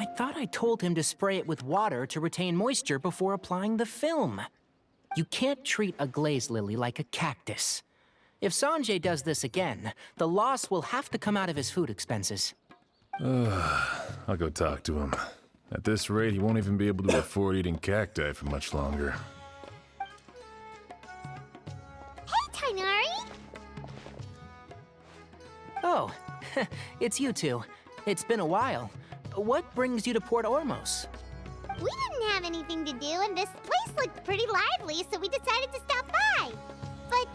I thought I told him to spray it with water to retain moisture before applying the film. You can't treat a glaze lily like a cactus. If Sanjay does this again, the loss will have to come out of his food expenses. I'll go talk to him. At this rate, he won't even be able to afford eating cacti for much longer. Hey, Tainari! Oh, it's you two. It's been a while. What brings you to Port Ormos? We didn't have anything to do, and this place looked pretty lively, so we decided to stop by. But,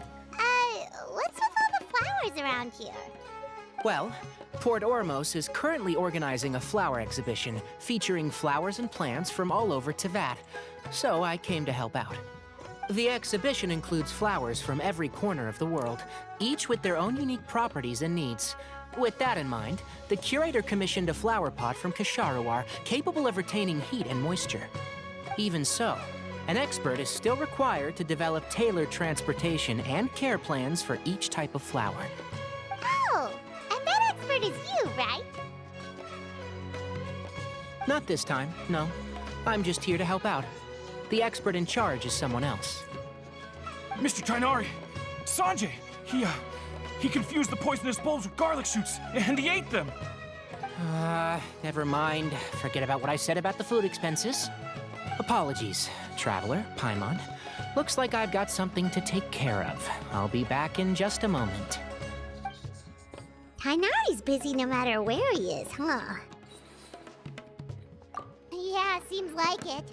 what's with all the flowers around here? Well, Port Ormos is currently organizing a flower exhibition featuring flowers and plants from all over Teyvat, so I came to help out. The exhibition includes flowers from every corner of the world, each with their own unique properties and needs. With that in mind, the curator commissioned a flower pot from Kasharuar capable of retaining heat and moisture. Even so, an expert is still required to develop tailored transportation and care plans for each type of flower. Oh, and that expert is you, right? Not this time, no. I'm just here to help out. The expert in charge is someone else. Mr. Tainari! Sanjay! He confused the poisonous bulbs with garlic shoots, and he ate them! Never mind. Forget about what I said about the food expenses. Apologies, Traveler, Paimon. Looks like I've got something to take care of. I'll be back in just a moment. Tainari's busy no matter where he is, huh? Yeah, seems like it.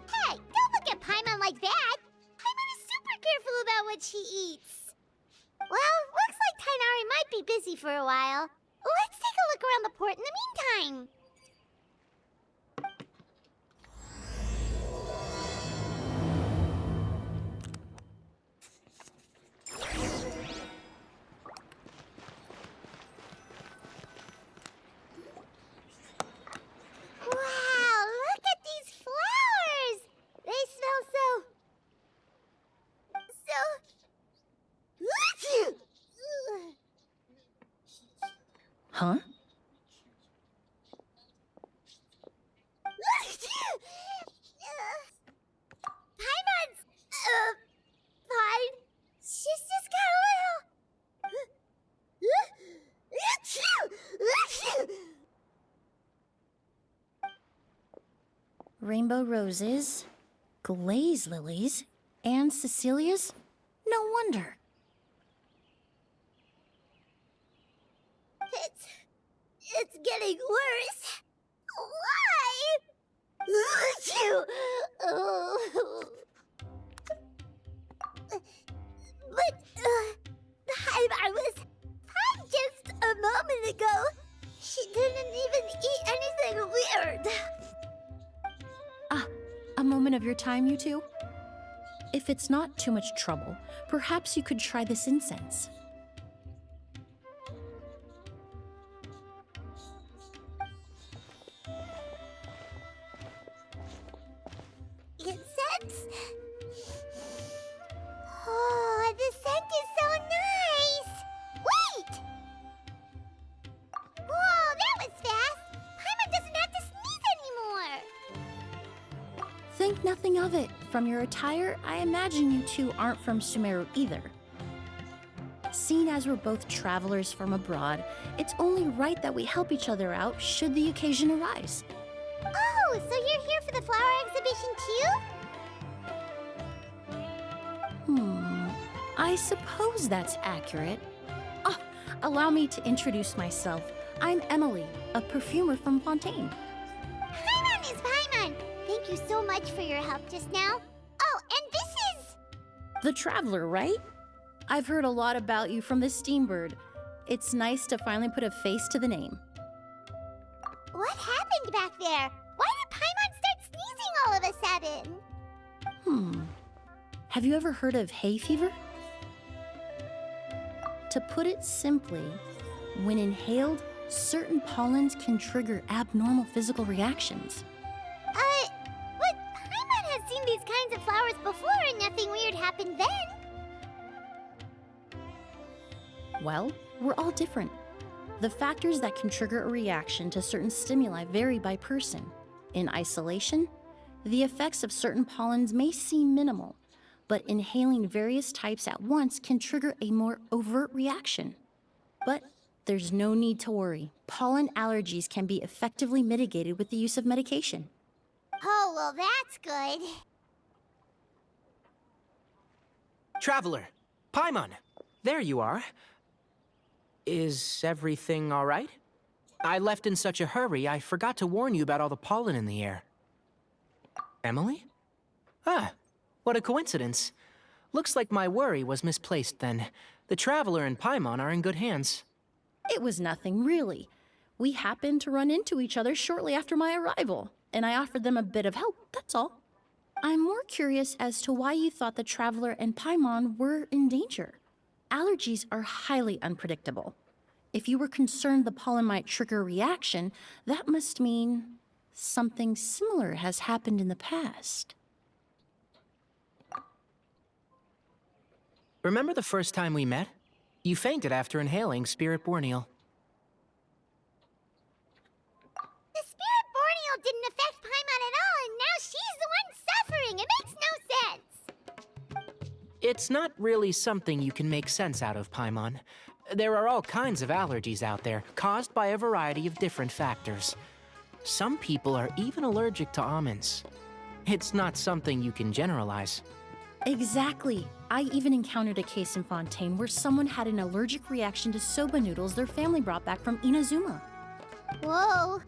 Hey, don't look at Paimon like that! Paimon is super careful about what she eats. Well, looks like Tainari might be busy for a while. Let's take a look around the port in the meantime. Wow, look at these flowers! They smell so... Huh? Paimon's, fine. She's just got a little... Rainbow roses, glaze lilies, and Cecilia's? No wonder. It's getting worse. Why? But, I was fine just a moment ago. She didn't even eat anything weird. A moment of your time, you two? If it's not too much trouble, perhaps you could try this incense. Incense? Oh, the scent is so nice! Wait! Whoa, that was fast! Paimon doesn't have to sneeze anymore! Think nothing of it. From your attire, I imagine you two aren't from Sumeru either. Seeing as we're both travelers from abroad, it's only right that we help each other out should the occasion arise. Oh, so you're here for the flower exhibition too? I suppose that's accurate. Oh, allow me to introduce myself. I'm Emilie, a perfumer from Fontaine. Paimon is Paimon! Thank you so much for your help just now. Oh, and this is... The Traveler, right? I've heard a lot about you from the Steambird. It's nice to finally put a face to the name. What happened back there? Why did Paimon start sneezing all of a sudden? Have you ever heard of hay fever? To put it simply, when inhaled, certain pollens can trigger abnormal physical reactions. But Paimon has seen these kinds of flowers before and nothing weird happened then. Well, we're all different. The factors that can trigger a reaction to certain stimuli vary by person. In isolation, the effects of certain pollens may seem minimal, but inhaling various types at once can trigger a more overt reaction. But there's no need to worry. Pollen allergies can be effectively mitigated with the use of medication. Oh, well, that's good. Traveler, Paimon, there you are. Is everything all right? I left in such a hurry, I forgot to warn you about all the pollen in the air. Emily? Ah, what a coincidence. Looks like my worry was misplaced then. The Traveler and Paimon are in good hands. It was nothing, really. We happened to run into each other shortly after my arrival, and I offered them a bit of help, that's all. I'm more curious as to why you thought the Traveler and Paimon were in danger. Allergies are highly unpredictable. If you were concerned the pollen might trigger a reaction, that must mean something similar has happened in the past. Remember the first time we met? You fainted after inhaling Spirit Borneal. The Spirit Borneal didn't affect Paimon at all, and now she's the one suffering. It makes no sense. It's not really something you can make sense out of, Paimon. There are all kinds of allergies out there, caused by a variety of different factors. Some people are even allergic to almonds. It's not something you can generalize. Exactly. I even encountered a case in Fontaine where someone had an allergic reaction to soba noodles their family brought back from Inazuma. Whoa.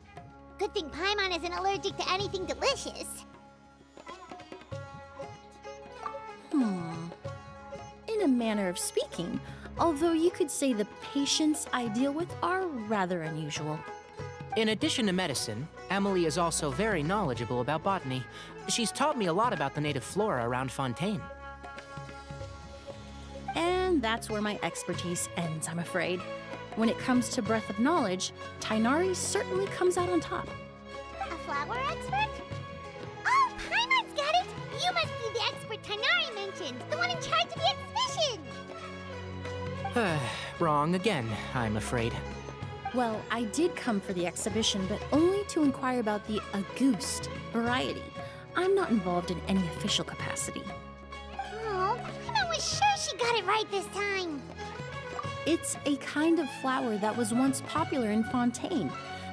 Good thing Paimon isn't allergic to anything delicious. In a manner of speaking, although you could say the patients I deal with are rather unusual. In addition to medicine, Emily is also very knowledgeable about botany. She's taught me a lot about the native flora around Fontaine. And that's where my expertise ends, I'm afraid. When it comes to breadth of knowledge, Tighnari certainly comes out on top. A flower expert? Oh, Paimon's got it! You must be the expert Tighnari mentioned, the one in charge of the exhibition! Wrong again, I'm afraid. Well, I did come for the exhibition, but only to inquire about the Auguste variety. I'm not involved in any official capacity. Oh, Paimon was sure she got it right this time. It's a kind of flower that was once popular in Fontaine.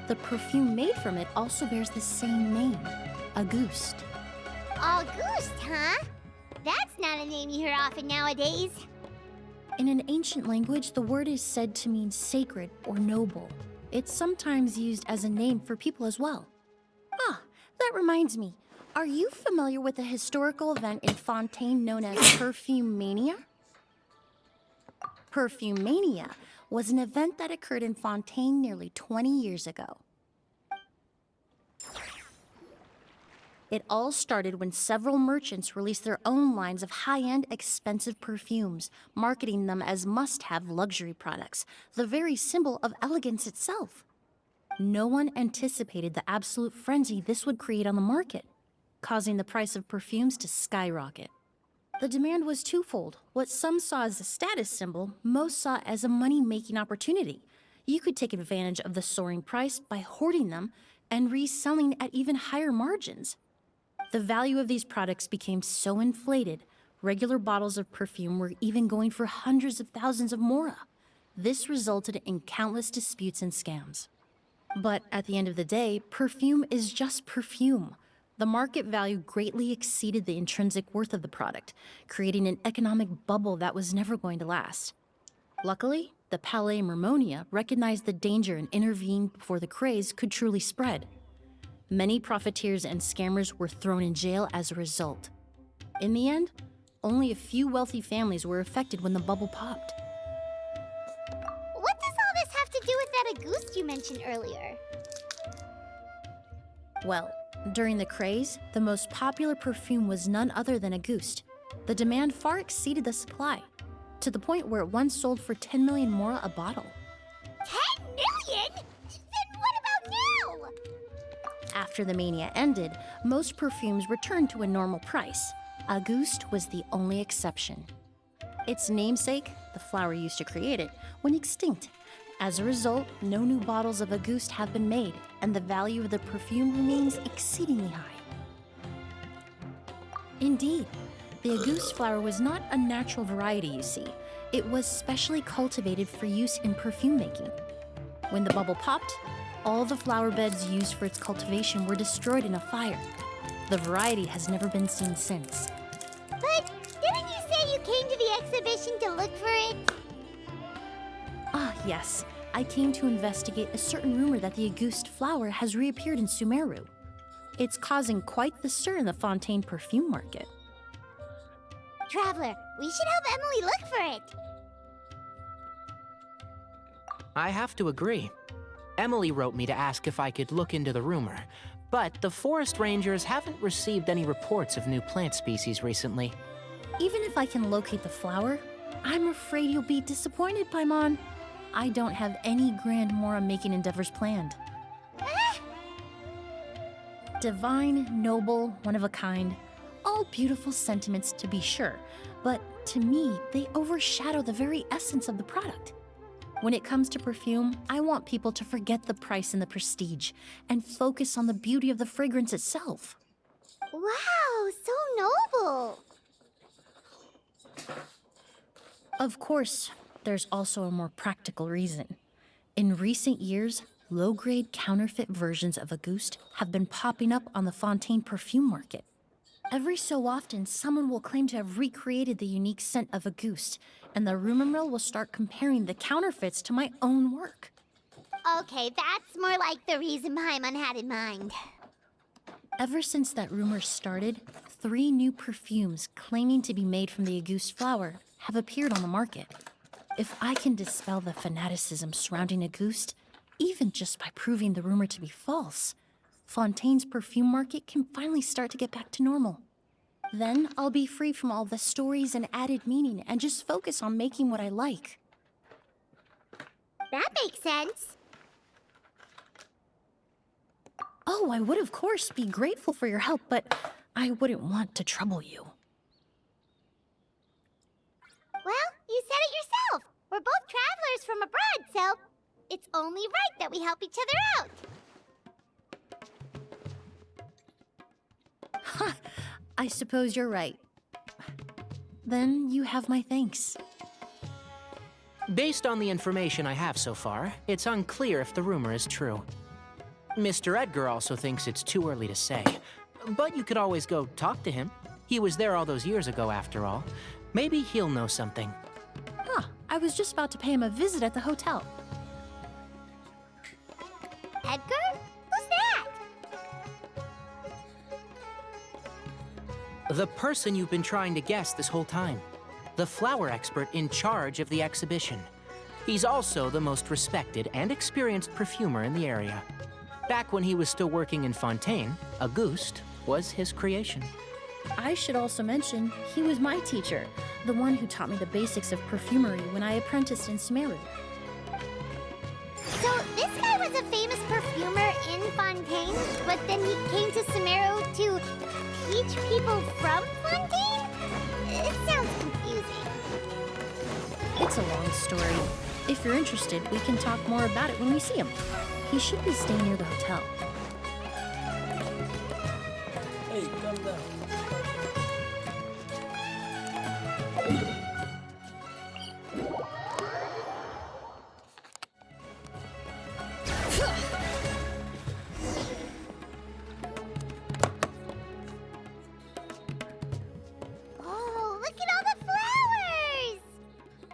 The perfume made from it also bears the same name, Auguste. Auguste, huh? That's not a name you hear often nowadays. In an ancient language, the word is said to mean sacred or noble. It's sometimes used as a name for people as well. Ah, that reminds me. Are you familiar with a historical event in Fontaine known as Perfume Mania? Perfume Mania was an event that occurred in Fontaine nearly 20 years ago. It all started when several merchants released their own lines of high-end, expensive perfumes, marketing them as must-have luxury products, the very symbol of elegance itself. No one anticipated the absolute frenzy this would create on the market, causing the price of perfumes to skyrocket. The demand was twofold. What some saw as a status symbol, most saw as a money-making opportunity. You could take advantage of the soaring price by hoarding them and reselling at even higher margins. The value of these products became so inflated, regular bottles of perfume were even going for hundreds of thousands of mora. This resulted in countless disputes and scams. But at the end of the day, perfume is just perfume. The market value greatly exceeded the intrinsic worth of the product, creating an economic bubble that was never going to last. Luckily, the Palais Mermonia recognized the danger and intervened before the craze could truly spread. Many profiteers and scammers were thrown in jail as a result. In the end, Only a few wealthy families were affected when the bubble popped. What does all this have to do with that Auguste you mentioned earlier? Well, during the craze, the most popular perfume was none other than Auguste. The demand far exceeded the supply, to the point where it once sold for 10 million mora a bottle. 10 million? Then what about now? After the mania ended, most perfumes returned to a normal price. Auguste was the only exception. Its namesake, the flower used to create it, went extinct. As a result, no new bottles of Auguste have been made, and the value of the perfume remains exceedingly high. Indeed, the Auguste flower was not a natural variety, you see. It was specially cultivated for use in perfume making. When the bubble popped, all the flower beds used for its cultivation were destroyed in a fire. The variety has never been seen since. But didn't you say you came to the exhibition to look for it? Ah, yes. I came to investigate a certain rumor that the Auguste flower has reappeared in Sumeru. It's causing quite the stir in the Fontaine perfume market. Traveler, we should help Emilie look for it. I have to agree. Emilie wrote me to ask if I could look into the rumor, but the forest rangers haven't received any reports of new plant species recently. Even if I can locate the flower, I'm afraid you'll be disappointed, Paimon. I don't have any grand Mora-making endeavors planned. Divine, noble, one of a kind. All beautiful sentiments to be sure, but to me, they overshadow the very essence of the product. When it comes to perfume, I want people to forget the price and the prestige and focus on the beauty of the fragrance itself. Wow, so noble. Of course, there's also a more practical reason. In recent years, low-grade counterfeit versions of Auguste have been popping up on the Fontaine perfume market. Every so often, someone will claim to have recreated the unique scent of Auguste, and the rumor mill will start comparing the counterfeits to my own work. Okay, that's more like the reason Paimon had in mind. Ever since that rumor started, 3 new perfumes claiming to be made from the Auguste flower have appeared on the market. If I can dispel the fanaticism surrounding Auguste, even just by proving the rumor to be false, Fontaine's perfume market can finally start to get back to normal. Then I'll be free from all the stories and added meaning and just focus on making what I like. That makes sense. Oh, I would of course be grateful for your help, but I wouldn't want to trouble you. Well, you said it yourself. We're both travelers from abroad, so it's only right that we help each other out. Ha! I suppose you're right. Then you have my thanks. Based on the information I have so far, it's unclear if the rumor is true. Mr. Edgar also thinks it's too early to say, but you could always go talk to him. He was there all those years ago, after all. Maybe he'll know something. Ah, I was just about to pay him a visit at the hotel. Edgar? Who's that? The person you've been trying to guess this whole time. The flower expert in charge of the exhibition. He's also the most respected and experienced perfumer in the area. Back when he was still working in Fontaine, Auguste was his creation. I should also mention, he was my teacher, the one who taught me the basics of perfumery when I apprenticed in Sumeru. So this guy was a famous perfumer in Fontaine, but then he came to Sumeru to teach people from Fontaine? It sounds confusing. It's a long story. If you're interested, we can talk more about it when we see him. He should be staying near the hotel. Hey, calm down. Oh, look at all the flowers!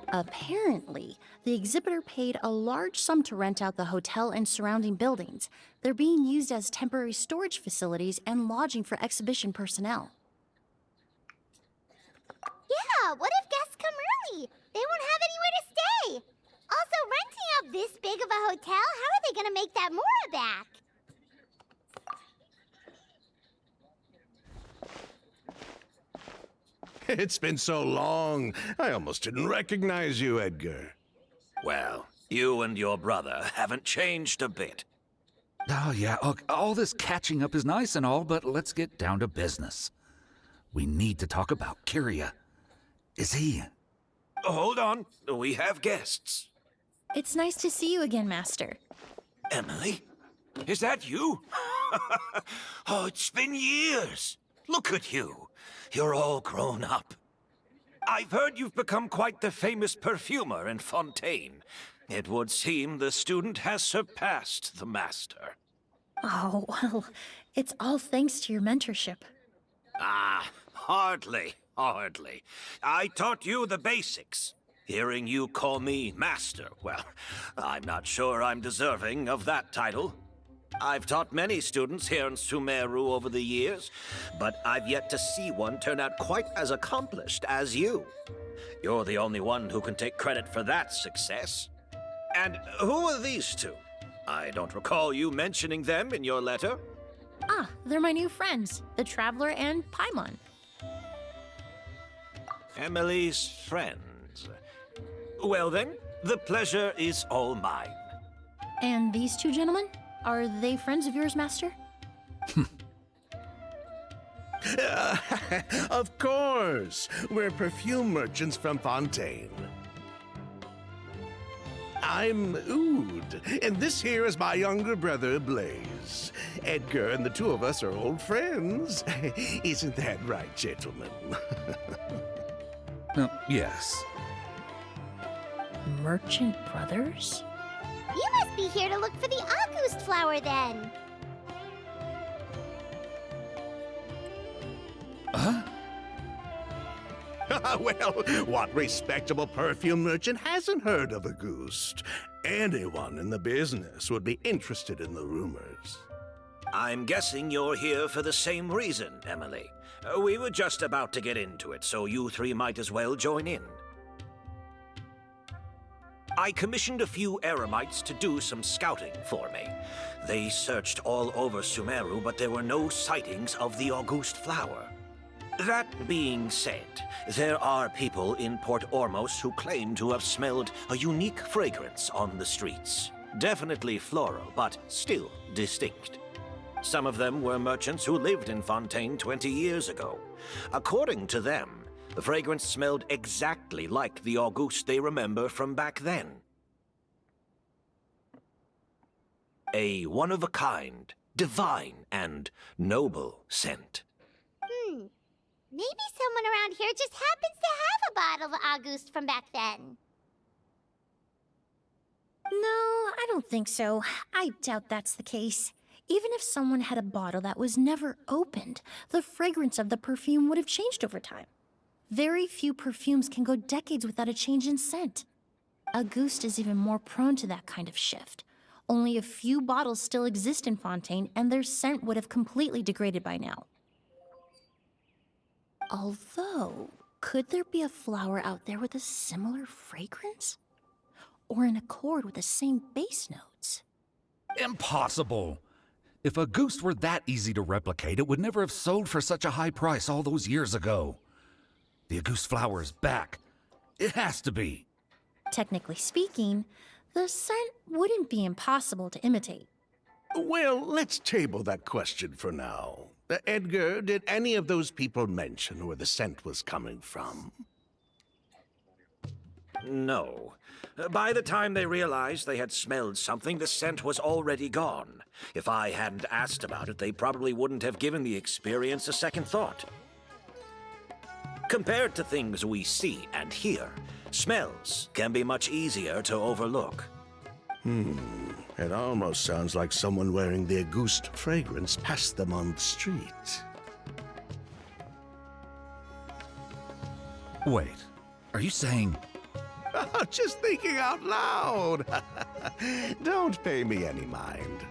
Apparently, the exhibitor paid a large sum to rent out the hotel and surrounding buildings. They're being used as temporary storage facilities and lodging for exhibition personnel. what if guests come early? They won't have anywhere to stay. Also, renting out this big of a hotel, how are they gonna make that Mora back? It's been so long, I almost didn't recognize you, Edgar. Well, you and your brother haven't changed a bit. Oh, yeah, look, all this catching up is nice and all, but let's get down to business. We need to talk about Kyria. Is he... Hold on, we have guests. It's nice to see you again, Master. Emily? Is that you? Oh, it's been years. Look at you. You're all grown up. I've heard you've become quite the famous perfumer in Fontaine. It would seem the student has surpassed the master. Oh, well, it's all thanks to your mentorship. Ah, hardly. I taught you the basics. Hearing you call me master, well, I'm not sure I'm deserving of that title. I've taught many students here in Sumeru over the years, but I've yet to see one turn out quite as accomplished as you. You're the only one who can take credit for that success. And who are these two? I don't recall you mentioning them in your letter. Ah, they're my new friends, the Traveler and Paimon. Emily's friends. Well then, the pleasure is all mine. And these two gentlemen? Are they friends of yours, Master? Of course! We're perfume merchants from Fontaine. I'm Oud, and this here is my younger brother, Blaze. Edgar and the two of us are old friends. Isn't that right, gentlemen? Yes. Merchant brothers? You must be here to look for the August flower then. Huh? Well, what respectable perfume merchant hasn't heard of a goose? Anyone in the business would be interested in the rumors. I'm guessing you're here for the same reason, Emily. We were just about to get into it, so you three might as well join in. I commissioned a few eremites to do some scouting for me. They searched all over Sumeru, but there were no sightings of the August flower. That being said, there are people in Port Ormos who claim to have smelled a unique fragrance on the streets. Definitely floral, but still distinct. Some of them were merchants who lived in Fontaine 20 years ago. According to them, the fragrance smelled exactly like the August they remember from back then. A one-of-a-kind, divine, and noble scent. Maybe someone around here just happens to have a bottle of August from back then. No, I don't think so. I doubt that's the case. Even if someone had a bottle that was never opened, the fragrance of the perfume would have changed over time. Very few perfumes can go decades without a change in scent. Auguste is even more prone to that kind of shift. Only a few bottles still exist in Fontaine, and their scent would have completely degraded by now. Although, could there be a flower out there with a similar fragrance? Or in accord with the same base notes? Impossible! If Auguste were that easy to replicate, it would never have sold for such a high price all those years ago. The Auguste flower is back. It has to be. Technically speaking, the scent wouldn't be impossible to imitate. Well, let's table that question for now. Edgar, did any of those people mention where the scent was coming from? No. By the time they realized they had smelled something, the scent was already gone. If I hadn't asked about it, they probably wouldn't have given the experience a second thought. Compared to things we see and hear, smells can be much easier to overlook. It almost sounds like someone wearing the Auguste fragrance passed them on the street. Wait, are you saying... Just thinking out loud. Don't pay me any mind.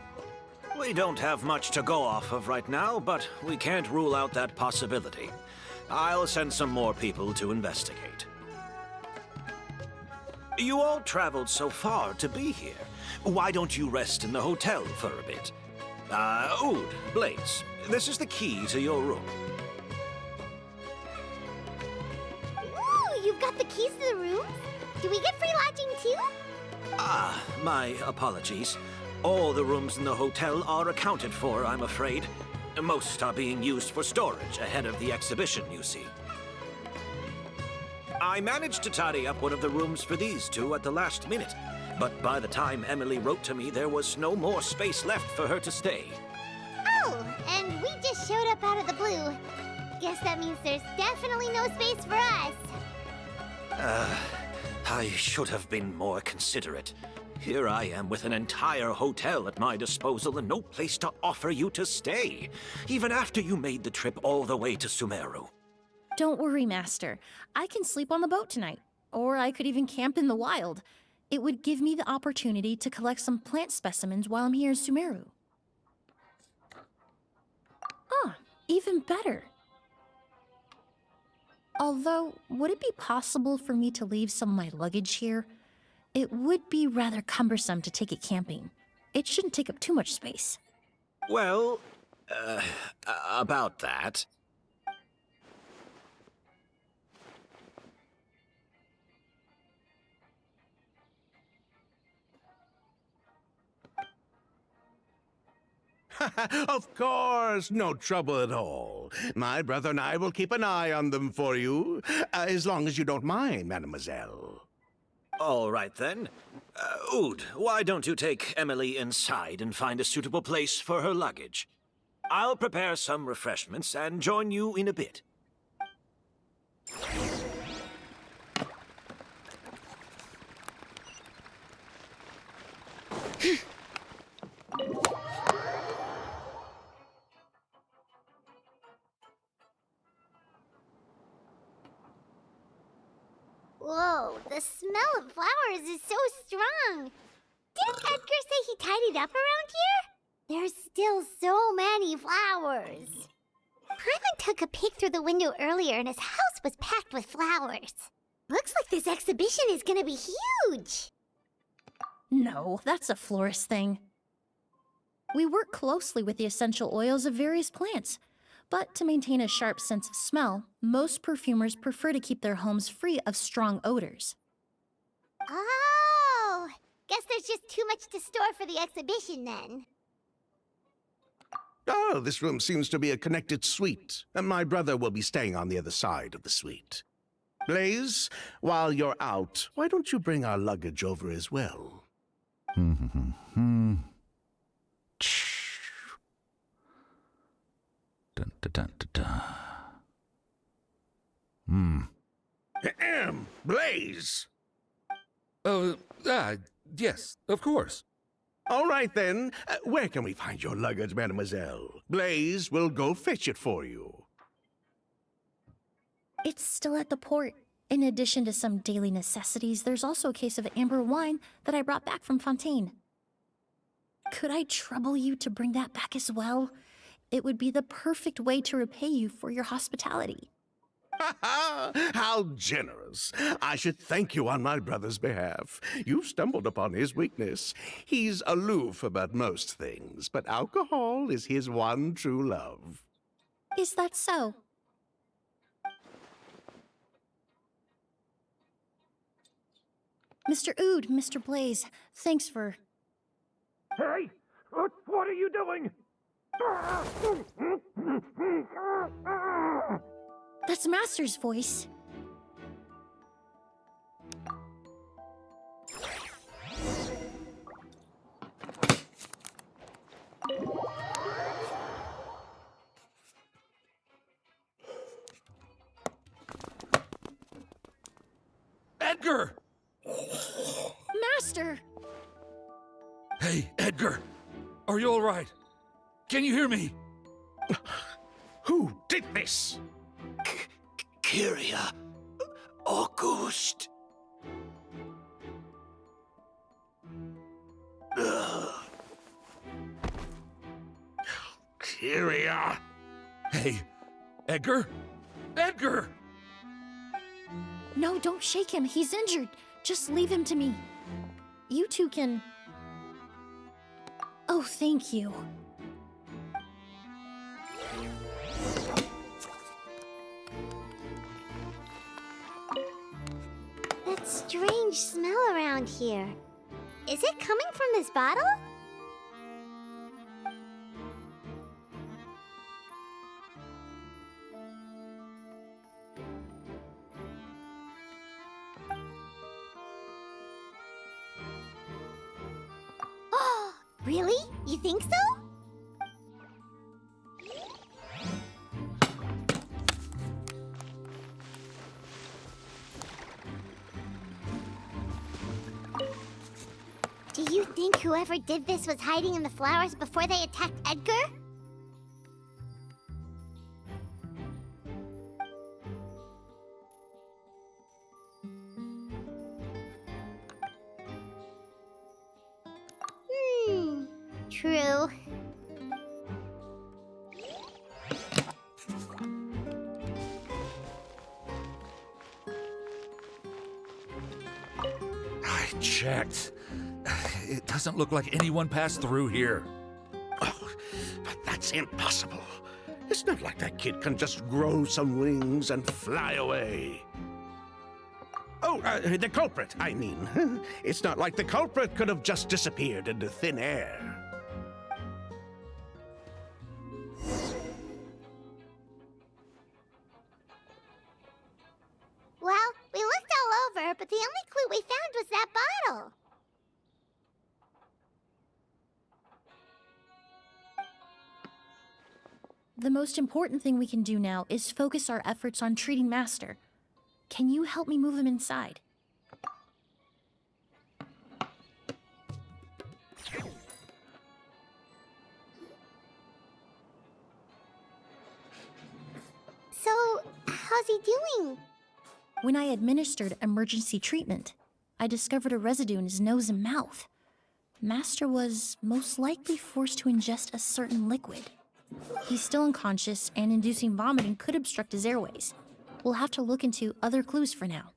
We don't have much to go off of right now, but we can't rule out that possibility. I'll send some more people to investigate. You all traveled so far to be here. Why don't you rest in the hotel for a bit? Oud, Blaze, this is the key to your room. Ooh, you've got the keys to the rooms? Do we get free lodging too? My apologies. All the rooms in the hotel are accounted for, I'm afraid. Most are being used for storage ahead of the exhibition, you see. I managed to tidy up one of the rooms for these two at the last minute, but by the time Emilie wrote to me, there was no more space left for her to stay. Oh, and we just showed up out of the blue. Guess that means there's definitely no space for us. I should have been more considerate. Here I am with an entire hotel at my disposal and no place to offer you to stay, even after you made the trip all the way to Sumeru. Don't worry, Master. I can sleep on the boat tonight. Or I could even camp in the wild. It would give me the opportunity to collect some plant specimens while I'm here in Sumeru. Ah, even better. Although, would it be possible for me to leave some of my luggage here? It would be rather cumbersome to take it camping. It shouldn't take up too much space. Well, about that. Of course, no trouble at all. My brother and I will keep an eye on them for you, as long as you don't mind, mademoiselle. All right, then. Oud, why don't you take Emilie inside and find a suitable place for her luggage? I'll prepare some refreshments and join you in a bit. Whoa, the smell of flowers is so strong. Didn't Edgar say he tidied up around here? There's still so many flowers. Paimon took a peek through the window earlier and his house was packed with flowers. Looks like this exhibition is gonna be huge. No, that's a florist thing. We work closely with the essential oils of various plants. But to maintain a sharp sense of smell, most perfumers prefer to keep their homes free of strong odors. Oh, guess there's just too much to store for the exhibition then. Oh, this room seems to be a connected suite, and my brother will be staying on the other side of the suite. Blaze, while you're out, why don't you bring our luggage over as well? Dun, dun, dun, dun, dun. Blaze! Yes, of course. All right, then. Where can we find your luggage, mademoiselle? Blaze will go fetch it for you. It's still at the port. In addition to some daily necessities, there's also a case of amber wine that I brought back from Fontaine. Could I trouble you to bring that back as well? It would be the perfect way to repay you for your hospitality. How generous. I should thank you on my brother's behalf. You've stumbled upon his weakness. He's aloof about most things, but alcohol is his one true love. Is that so? Mr. Oud, Mr. Blaze, thanks for... Hey! What are you doing? That's Master's voice. Edgar! Master! Hey, Edgar! Are you all right? Can you hear me? Who did this? Kyria. Auguste. Kyria. Hey, Edgar? Edgar! No, don't shake him. He's injured. Just leave him to me. You two can... Oh, thank you. That strange smell around here. Is it coming from this bottle? Oh, really? You think so? Do you think whoever did this was hiding in the flowers before they attacked Edgar? True. I checked. It doesn't look like anyone passed through here. Oh, but that's impossible. It's not like that kid can just grow some wings and fly away. Oh, the culprit, I mean. It's not like the culprit could have just disappeared into thin air. Well, we looked all over, but the only clue we found was that bottle. The most important thing we can do now is focus our efforts on treating Master. Can you help me move him inside? So, how's he doing? When I administered emergency treatment, I discovered a residue in his nose and mouth. Master was most likely forced to ingest a certain liquid. He's still unconscious, and inducing vomiting could obstruct his airways. We'll have to look into other clues for now.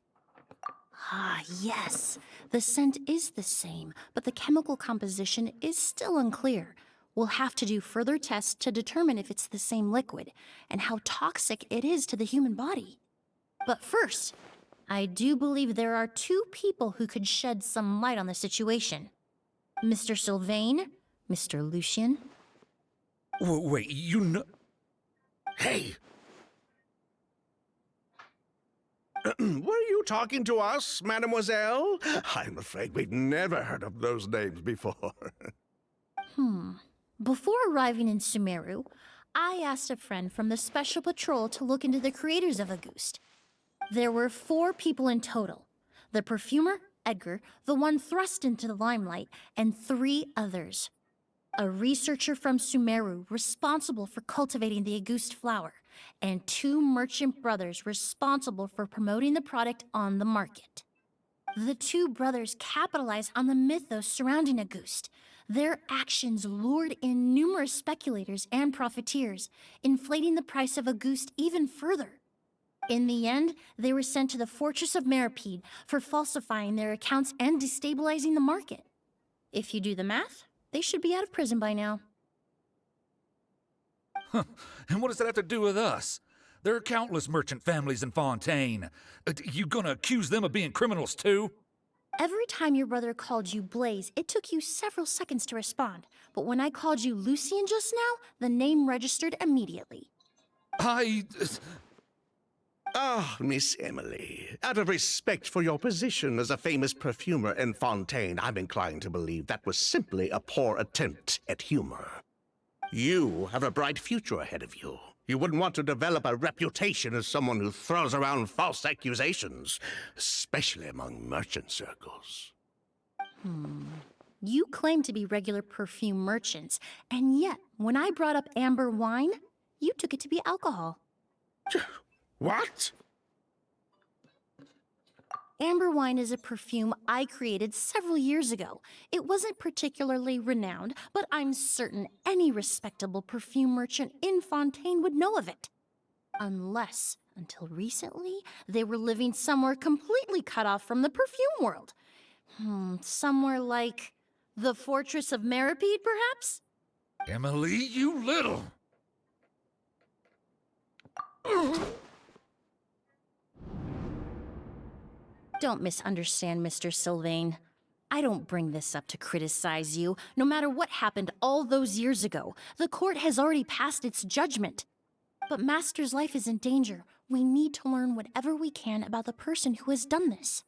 Ah, yes. The scent is the same, but the chemical composition is still unclear. We'll have to do further tests to determine if it's the same liquid, and how toxic it is to the human body. But first, I do believe there are two people who could shed some light on the situation. Mr. Sylvain, Mr. Lucien. Wait, you know... Hey! Were you talking to us, mademoiselle? I'm afraid we'd never heard of those names before. Before arriving in Sumeru, I asked a friend from the Special Patrol to look into the creators of Auguste. There were 4 people in total. The perfumer, Edgar, the one thrust into the limelight, and 3 others. A researcher from Sumeru responsible for cultivating the Auguste flower, and 2 merchant brothers responsible for promoting the product on the market. The 2 brothers capitalized on the mythos surrounding Auguste. Their actions lured in numerous speculators and profiteers, inflating the price of Auguste even further. In the end, they were sent to the Fortress of Meripede for falsifying their accounts and destabilizing the market. If you do the math, they should be out of prison by now. And what does that have to do with us? There are countless merchant families in Fontaine. You gonna accuse them of being criminals too? Every time your brother called you Blaze, it took you several seconds to respond. But when I called you Lucien just now, the name registered immediately. Ah, Miss Emily, out of respect for your position as a famous perfumer in Fontaine, I'm inclined to believe that was simply a poor attempt at humor. You have a bright future ahead of you. You wouldn't want to develop a reputation as someone who throws around false accusations, especially among merchant circles. You claim to be regular perfume merchants, and yet, when I brought up amber wine, you took it to be alcohol. What? Amber wine is a perfume I created several years ago. It wasn't particularly renowned, but I'm certain any respectable perfume merchant in Fontaine would know of it. Unless Until recently, they were living somewhere completely cut off from the perfume world. Somewhere like the Fortress of Meripede, perhaps? Emily, you little... Don't misunderstand, Mr. Sylvain. I don't bring this up to criticize you. No matter what happened all those years ago, the court has already passed its judgment. But Master's life is in danger. We need to learn whatever we can about the person who has done this.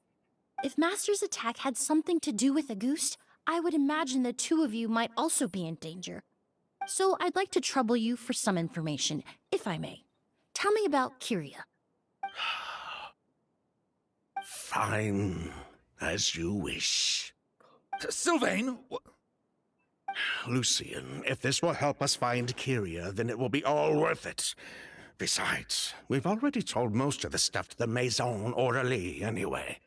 If Master's attack had something to do with Auguste, I would imagine the two of you might also be in danger. So I'd like to trouble you for some information, if I may. Tell me about Kyria. Fine, as you wish. Sylvain! Lucien, if this will help us find Kyria, then it will be all worth it. Besides, we've already told most of the stuff to the Maison Orderly anyway.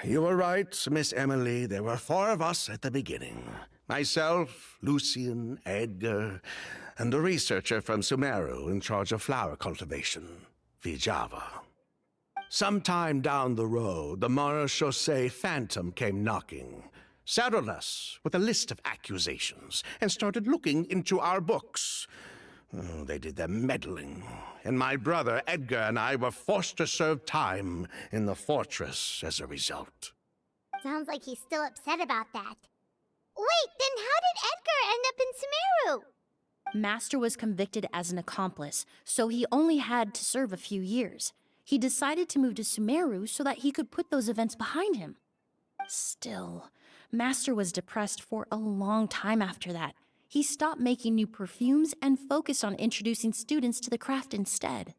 You were right, Miss Emily. There were 4 of us at the beginning. Myself, Lucien, Edgar, and the researcher from Sumeru in charge of flower cultivation, Vijava. Sometime down the road, the Marechaussee Phantom came knocking, saddled us with a list of accusations, and started looking into our books. Oh, they did their meddling, and my brother Edgar and I were forced to serve time in the fortress as a result. Sounds like he's still upset about that. Wait, then how did Edgar end up in Sumeru? Master was convicted as an accomplice, so he only had to serve a few years. He decided to move to Sumeru so that he could put those events behind him. Still, Master was depressed for a long time after that. He stopped making new perfumes and focused on introducing students to the craft instead.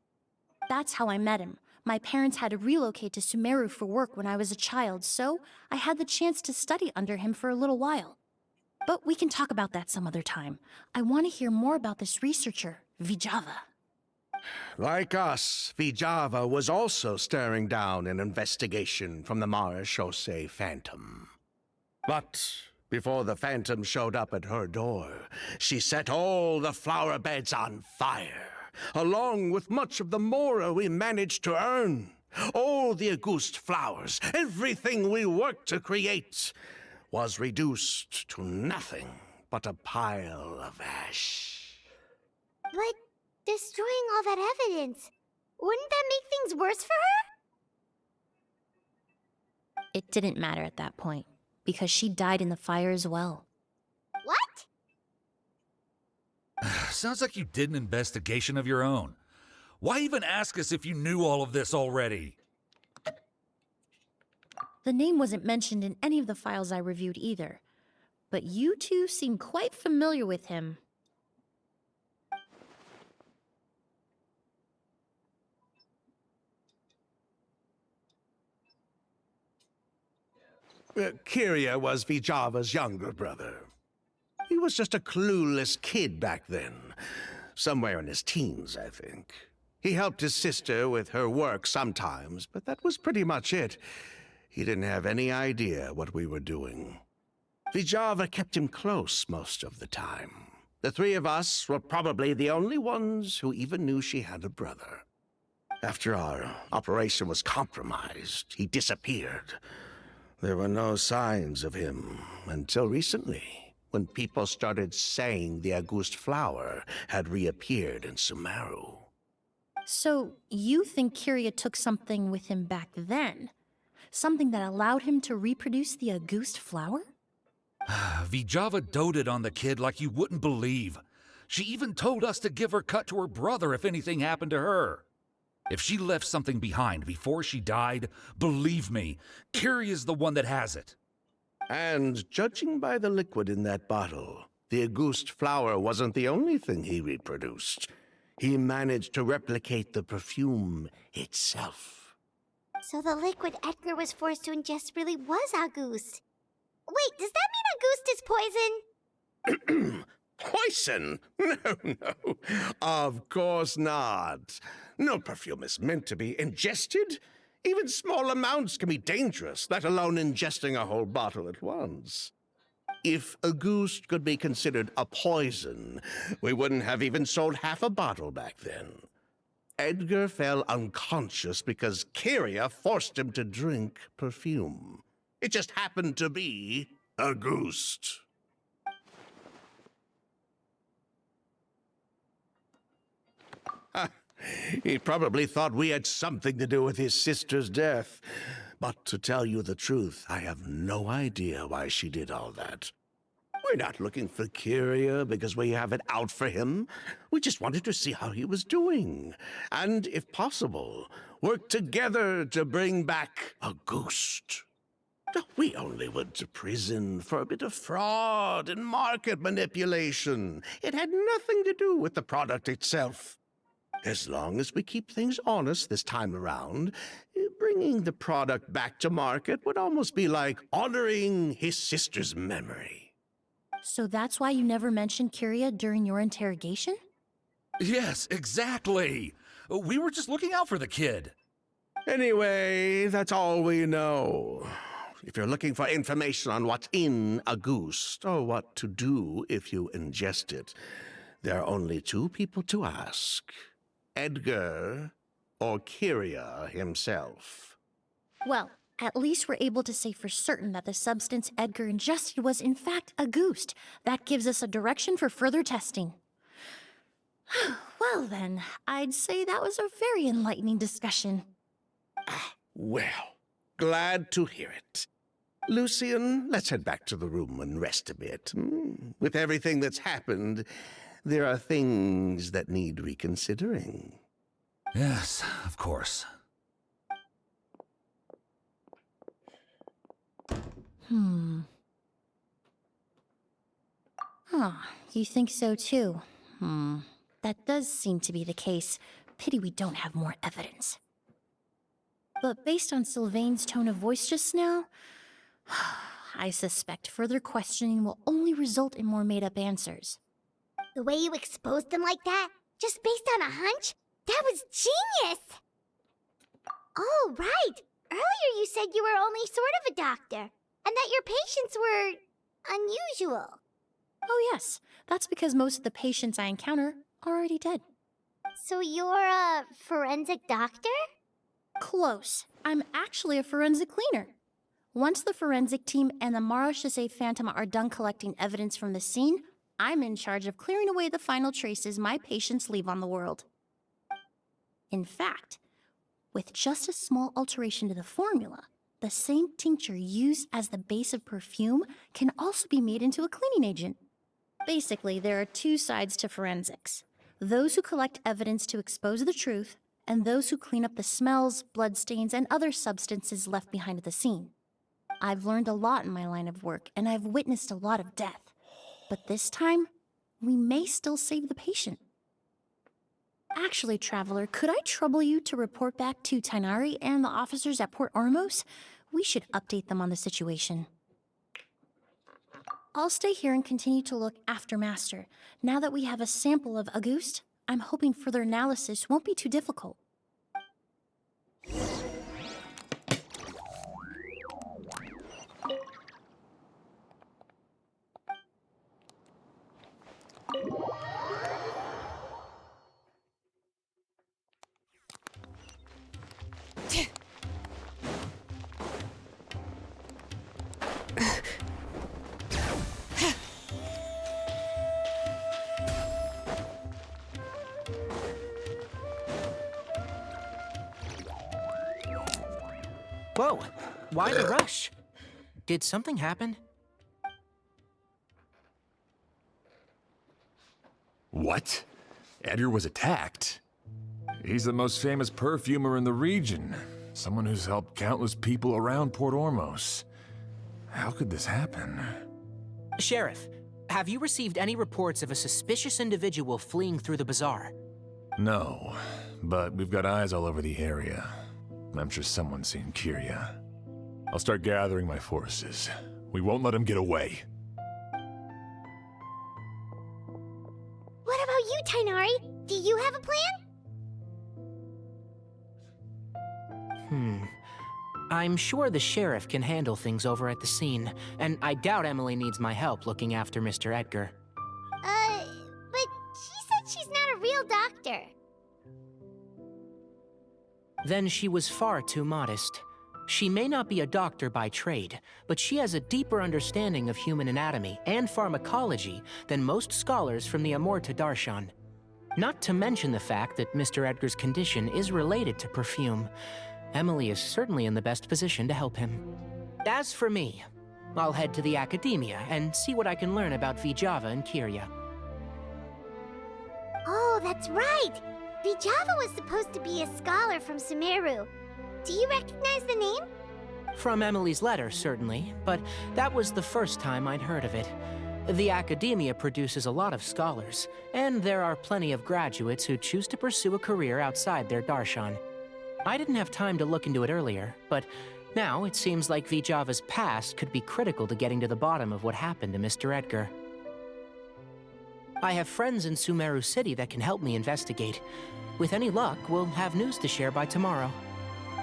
That's how I met him. My parents had to relocate to Sumeru for work when I was a child, so I had the chance to study under him for a little while. But we can talk about that some other time. I want to hear more about this researcher, Vijava. Like us, Vijava was also staring down an investigation from the Marechaussee Phantom. But before the Phantom showed up at her door, she set all the flower beds on fire, along with much of the mora we managed to earn. All the Auguste flowers, everything we worked to create, was reduced to nothing but a pile of ash. But destroying all that evidence, wouldn't that make things worse for her? It didn't matter at that point, because she died in the fire as well. What? Sounds like you did an investigation of your own. Why even ask us if you knew all of this already? The name wasn't mentioned in any of the files I reviewed either, but you two seem quite familiar with him. Kyria was Vijava's younger brother. He was just a clueless kid back then. Somewhere in his teens, I think. He helped his sister with her work sometimes, but that was pretty much it. He didn't have any idea what we were doing. Vijava kept him close most of the time. The 3 of us were probably the only ones who even knew she had a brother. After our operation was compromised, he disappeared. There were no signs of him until recently, when people started saying the Auguste flower had reappeared in Sumeru. So, you think Kyria took something with him back then? Something that allowed him to reproduce the Auguste flower? Vijava doted on the kid like you wouldn't believe. She even told us to give her cut to her brother if anything happened to her. If she left something behind before she died, believe me, Kyria's the one that has it. And judging by the liquid in that bottle, the Auguste flower wasn't the only thing he reproduced. He managed to replicate the perfume itself. So the liquid Edgar was forced to ingest really was Auguste. Wait, does that mean Auguste is poison? Poison? No. Of course not. No perfume is meant to be ingested. Even small amounts can be dangerous, let alone ingesting a whole bottle at once. If Auguste could be considered a poison, we wouldn't have even sold half a bottle back then. Edgar fell unconscious because Kyria forced him to drink perfume. It just happened to be a ghost. He probably thought we had something to do with his sister's death. But to tell you the truth, I have no idea why she did all that. We're not looking for Kyria because we have it out for him. We just wanted to see how he was doing. And, if possible, work together to bring back a ghost. We only went to prison for a bit of fraud and market manipulation. It had nothing to do with the product itself. As long as we keep things honest this time around, bringing the product back to market would almost be like honoring his sister's memory. So that's why you never mentioned Kyria during your interrogation? Yes, exactly. We were just looking out for the kid. Anyway, that's all we know. If you're looking for information on what's in a goose, or what to do if you ingest it, there are only two people to ask. Edgar or Kyria himself. Well, at least we're able to say for certain that the substance Edgar ingested was in fact a ghost. That gives us a direction for further testing. Well then, I'd say that was a very enlightening discussion. Well, glad to hear it. Lucian, let's head back to the room and rest a bit. With everything that's happened, there are things that need reconsidering. Yes, of course. You think so too? That does seem to be the case. Pity we don't have more evidence. But based on Sylvain's tone of voice just now, I suspect further questioning will only result in more made-up answers. The way you exposed them like that, just based on a hunch, that was genius! Oh, right! Earlier you said you were only sort of a doctor, and that your patients were unusual. Oh yes, that's because most of the patients I encounter are already dead. So you're a forensic doctor? Close. I'm actually a forensic cleaner. Once the forensic team and the Marechaussee Phantom are done collecting evidence from the scene, I'm in charge of clearing away the final traces my patients leave on the world. In fact, with just a small alteration to the formula, the same tincture used as the base of perfume can also be made into a cleaning agent. Basically, there are two sides to forensics. Those who collect evidence to expose the truth, and those who clean up the smells, bloodstains, and other substances left behind at the scene. I've learned a lot in my line of work, and I've witnessed a lot of death. But this time, we may still save the patient. Actually, Traveler, could I trouble you to report back to Tainari and the officers at Port Ormos? We should update them on the situation. I'll stay here and continue to look after Master. Now that we have a sample of Auguste, I'm hoping further analysis won't be too difficult. Whoa, why the rush? Did something happen? What? Edgar was attacked? He's the most famous perfumer in the region. Someone who's helped countless people around Port Ormos. How could this happen? Sheriff, have you received any reports of a suspicious individual fleeing through the bazaar? No, but we've got eyes all over the area. I'm sure someone's seen Kyria. I'll start gathering my forces. We won't let him get away. What about you, Tainari? Do you have a plan? I'm sure the sheriff can handle things over at the scene, and I doubt Emily needs my help looking after Mr. Edgar. But she said she's not a real doctor. Then she was far too modest. She may not be a doctor by trade, but she has a deeper understanding of human anatomy and pharmacology than most scholars from the Amurta Darshan. Not to mention the fact that Mr. Edgar's condition is related to perfume. Emilie is certainly in the best position to help him. As for me, I'll head to the academia and see what I can learn about Vijava and Kirya. Oh, that's right! Vijava was supposed to be a scholar from Sumeru. Do you recognize the name? From Emilie's letter, certainly, but that was the first time I'd heard of it. The academia produces a lot of scholars, and there are plenty of graduates who choose to pursue a career outside their darshan. I didn't have time to look into it earlier, but now it seems like Vijava's past could be critical to getting to the bottom of what happened to Mr. Edgar. I have friends in Sumeru City that can help me investigate. With any luck, we'll have news to share by tomorrow.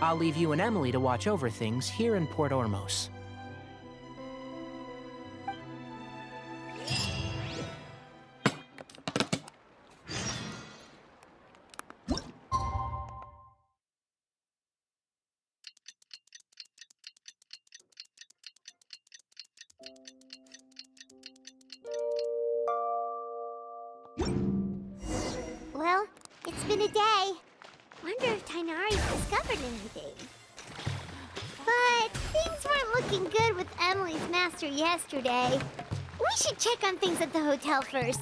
I'll leave you and Emilie to watch over things here in Port Ormos. Well, it's been a day. Wonder if Tainari's discovered anything. But things weren't looking good with Emilie's master yesterday. We should check on things at the hotel first.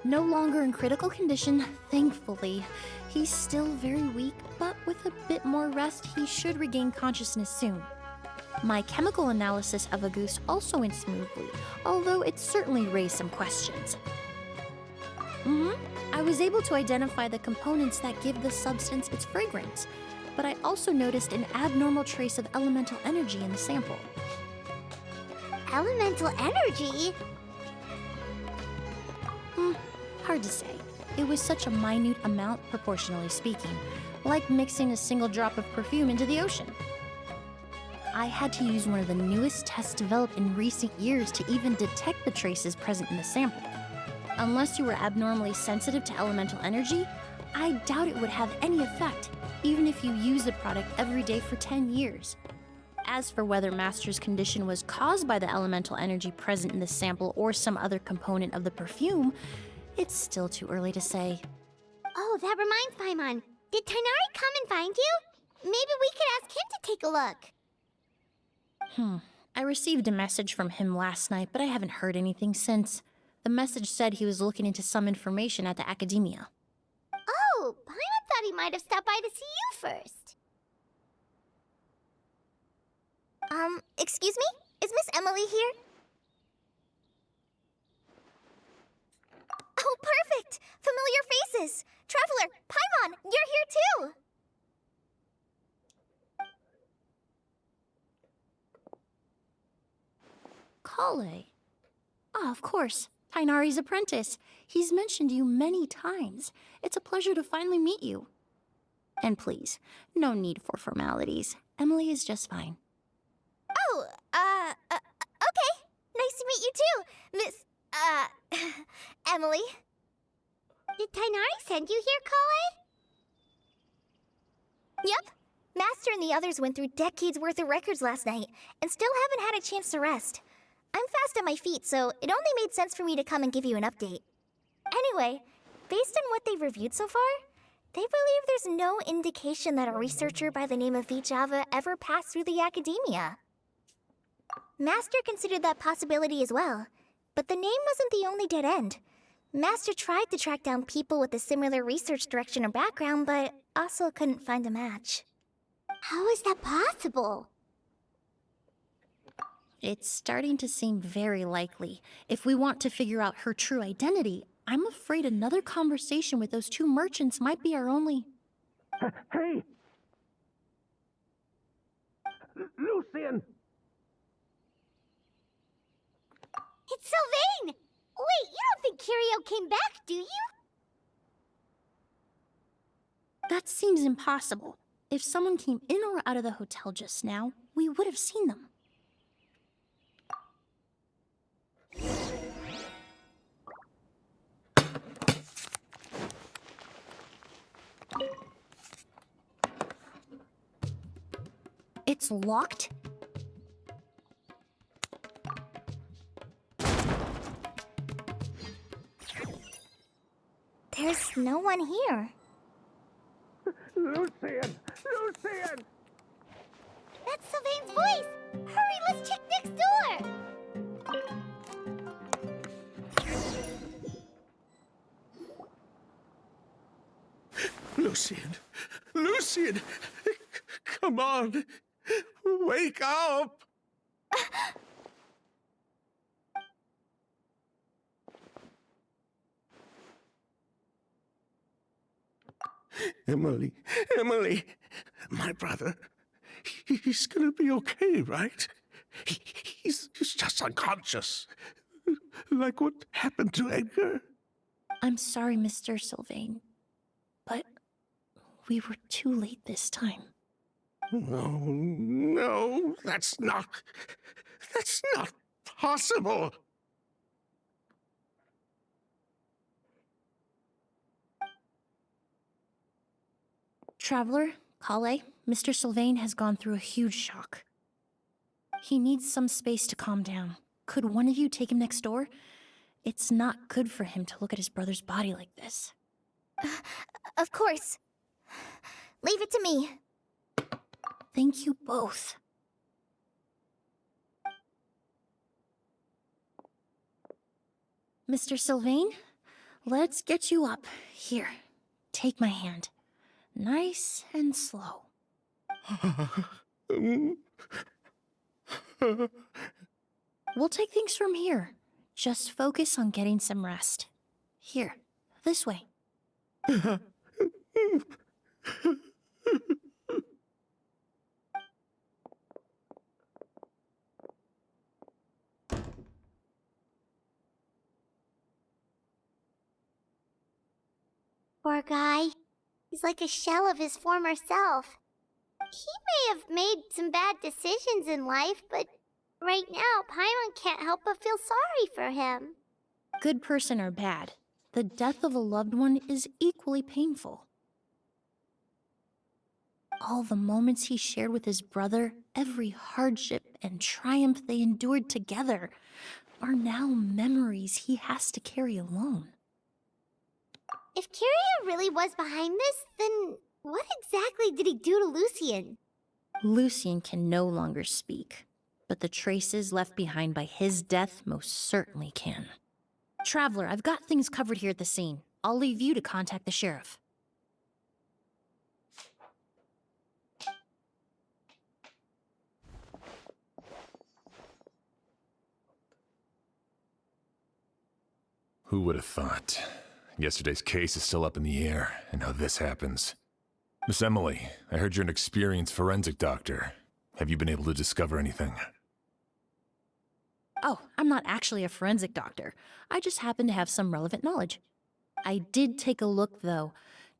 No longer in critical condition, thankfully. He's still very weak, but with a bit more rest, he should regain consciousness soon. My chemical analysis of Auguste also went smoothly, although it certainly raised some questions. I was able to identify the components that give the substance its fragrance, but I also noticed an abnormal trace of elemental energy in the sample. Elemental energy? Hard to say. It was such a minute amount, proportionally speaking, like mixing a single drop of perfume into the ocean. I had to use one of the newest tests developed in recent years to even detect the traces present in the sample. Unless you were abnormally sensitive to elemental energy, I doubt it would have any effect, even if you use the product every day for 10 years. As for whether Master's condition was caused by the elemental energy present in the sample or some other component of the perfume, it's still too early to say. Oh, that reminds Paimon. Did Tainari come and find you? Maybe we could ask him to take a look. I received a message from him last night, but I haven't heard anything since. The message said he was looking into some information at the academia. Oh, Paimon thought he might have stopped by to see you first. Excuse me? Is Miss Emilie here? Oh, perfect! Familiar faces! Traveler, Paimon, you're here too! Kale. Ah, of course. Tainari's apprentice. He's mentioned you many times. It's a pleasure to finally meet you. And please, no need for formalities. Emilie is just fine. Oh, okay. Nice to meet you too, Miss, Emilie. Did Tainari send you here, Kale? Yep. Master and the others went through decades worth of records last night, and still haven't had a chance to rest. I'm fast on my feet, so it only made sense for me to come and give you an update. Anyway, based on what they've reviewed so far, they believe there's no indication that a researcher by the name of Vijava ever passed through the academia. Master considered that possibility as well, but the name wasn't the only dead end. Master tried to track down people with a similar research direction or background, but also couldn't find a match. How is that possible? It's starting to seem very likely. If we want to figure out her true identity, I'm afraid another conversation with those two merchants might be our only... Hey! Lucian! It's Sylvain! Wait, you don't think Kirio came back, do you? That seems impossible. If someone came in or out of the hotel just now, we would have seen them. It's locked? There's no one here. Lucian! Lucian! That's Sylvain's voice! Hurry, let's check next door! Lucian! Lucian! Come on! Wake up! Emilie, Emilie, my brother, he's gonna be okay, right? He's just unconscious. Like what happened to Edgar? I'm sorry, Mr. Sylvain, but we were too late this time. No, that's not possible. Traveler, Kale, Mr. Sylvain has gone through a huge shock. He needs some space to calm down. Could one of you take him next door? It's not good for him to look at his brother's body like this. Of course. Leave it to me. Thank you both. Mr. Sylvain, let's get you up. Here, take my hand. Nice and slow. We'll take things from here. Just focus on getting some rest. Here, this way. Poor guy. He's like a shell of his former self. He may have made some bad decisions in life, but right now, Paimon can't help but feel sorry for him. Good person or bad, the death of a loved one is equally painful. All the moments he shared with his brother, every hardship and triumph they endured together, are now memories he has to carry alone. If Kirio really was behind this, then what exactly did he do to Lucian? Lucian can no longer speak, but the traces left behind by his death most certainly can. Traveler, I've got things covered here at the scene. I'll leave you to contact the sheriff. Who would have thought? Yesterday's case is still up in the air, and now this happens. Miss Emilie, I heard you're an experienced forensic doctor. Have you been able to discover anything? Oh, I'm not actually a forensic doctor. I just happen to have some relevant knowledge. I did take a look, though.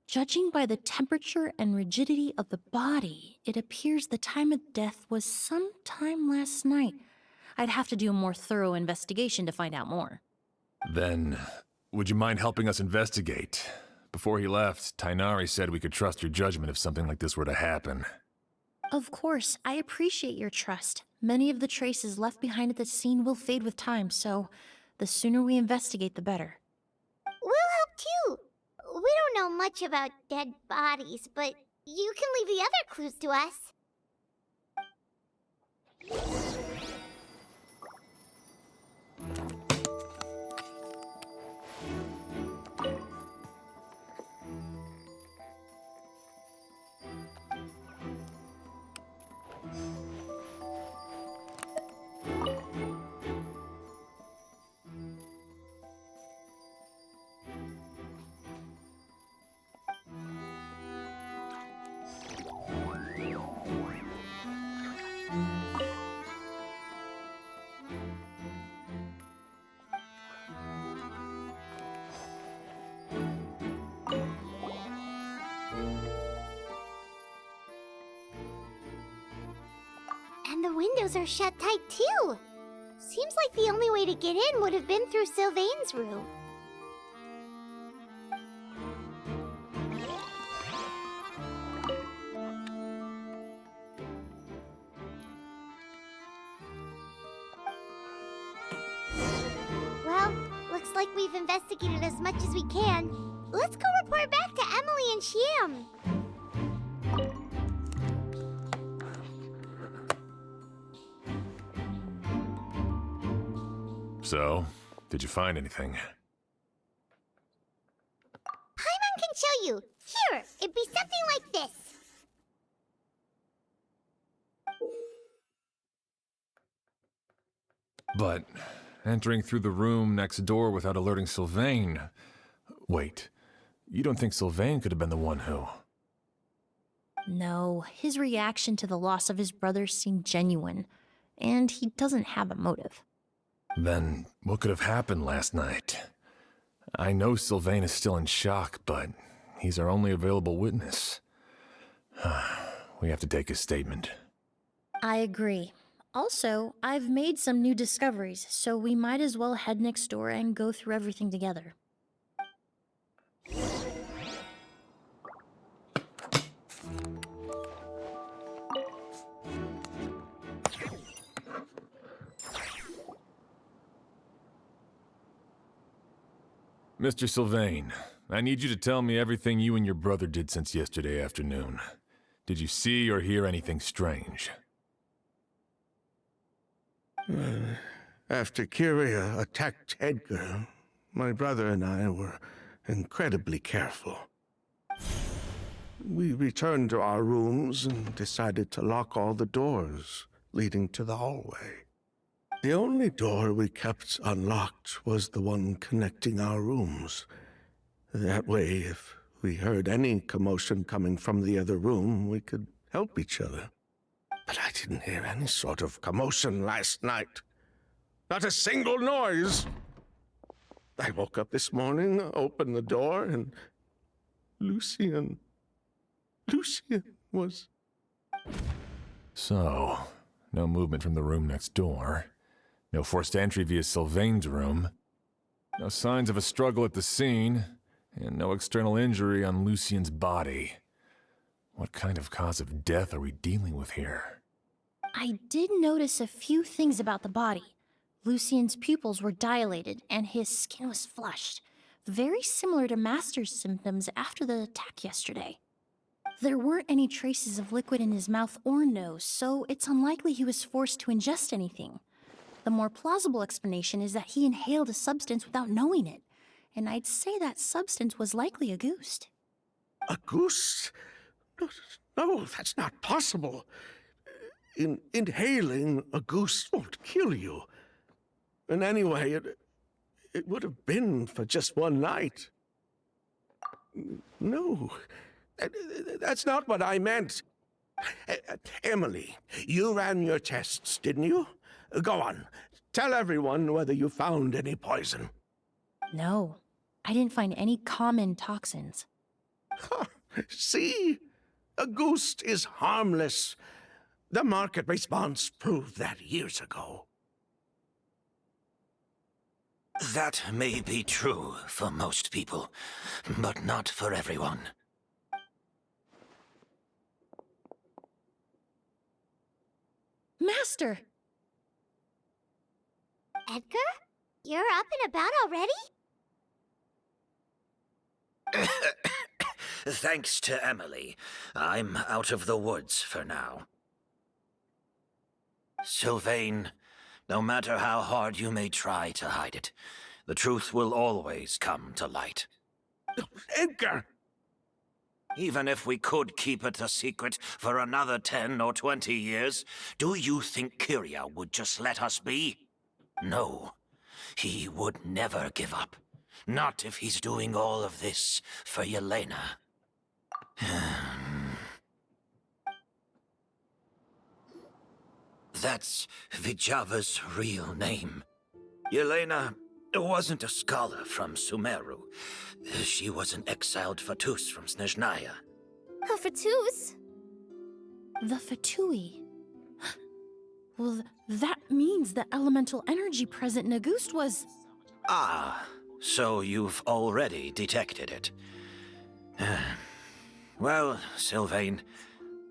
Judging by the temperature and rigidity of the body, it appears the time of death was sometime last night. I'd have to do a more thorough investigation to find out more. Then, would you mind helping us investigate? Before he left, Tainari said we could trust your judgment if something like this were to happen. Of course, I appreciate your trust. Many of the traces left behind at the scene will fade with time, so the sooner we investigate, the better. We'll help too. We don't know much about dead bodies, but you can leave the other clues to us. And the windows are shut tight too. Seems like the only way to get in would have been through Sylvain's room. Well, looks like we've investigated as much as we can. Let's go report back to Emilie and Shiam. So, did you find anything? Paimon can show you. Here, it'd be something like this. But entering through the room next door without alerting Sylvain... Wait, you don't think Sylvain could have been the one who... No, his reaction to the loss of his brother seemed genuine, and he doesn't have a motive. Then what could have happened last night? I know Sylvain is still in shock, but he's our only available witness. We have to take his statement. I agree. Also, I've made some new discoveries, so we might as well head next door and go through everything together. Mr. Sylvain, I need you to tell me everything you and your brother did since yesterday afternoon. Did you see or hear anything strange? After Kyria attacked Edgar, my brother and I were incredibly careful. We returned to our rooms and decided to lock all the doors leading to the hallway. The only door we kept unlocked was the one connecting our rooms. That way, if we heard any commotion coming from the other room, we could help each other. But I didn't hear any sort of commotion last night. Not a single noise. I woke up this morning, opened the door, and Lucien was... So, no movement from the room next door. No forced entry via Sylvain's room. No signs of a struggle at the scene. And no external injury on Lucien's body. What kind of cause of death are we dealing with here? I did notice a few things about the body. Lucien's pupils were dilated, and his skin was flushed. Very similar to Master's symptoms after the attack yesterday. There weren't any traces of liquid in his mouth or nose, so it's unlikely he was forced to ingest anything. The more plausible explanation is that he inhaled a substance without knowing it, and I'd say that substance was likely a ghost. A goose? No, that's not possible. Inhaling a goose won't kill you. And anyway, it would have been for just one night. No, that's not what I meant. Emilie, you ran your tests, didn't you? Go on. Tell everyone whether you found any poison. No, I didn't find any common toxins. See? A ghost is harmless. The market response proved that years ago. That may be true for most people, but not for everyone. Master! Edgar? You're up and about already? Thanks to Emilie, I'm out of the woods for now. Sylvain, no matter how hard you may try to hide it, the truth will always come to light. Edgar! Even if we could keep it a secret for another 10 or 20 years, do you think Kyria would just let us be? No, he would never give up. Not if he's doing all of this for Yelena. That's Vijava's real name. Yelena wasn't a scholar from Sumeru. She was an exiled Fatus from A Fatus? The Fatui. Well, that means the elemental energy present in Auguste was... Ah, so you've already detected it. Well, Sylvain,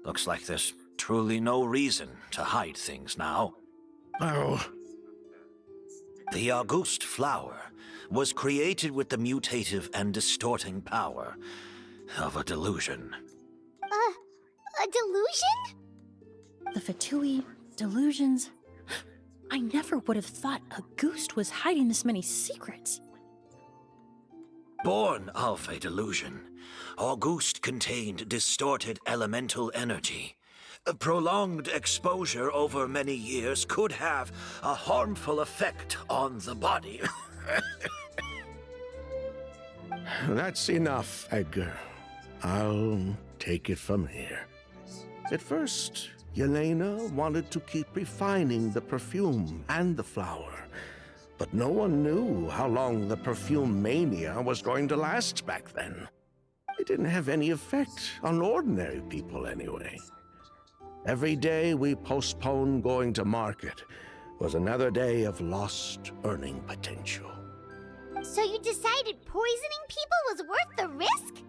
looks like there's truly no reason to hide things now. Oh, The Auguste flower was created with the mutative and distorting power of a delusion. A delusion? The Fatui, delusions... I never would have thought Auguste was hiding this many secrets. Born of a delusion, Auguste contained distorted elemental energy. A prolonged exposure over many years could have a harmful effect on the body. that's enough, Edgar. I'll take it from here. At first, Yelena wanted to keep refining the perfume and the flower, but no one knew how long the perfume mania was going to last back then. It didn't have any effect on ordinary people anyway. Every day we postponed going to market was another day of lost earning potential. So you decided poisoning people was worth the risk?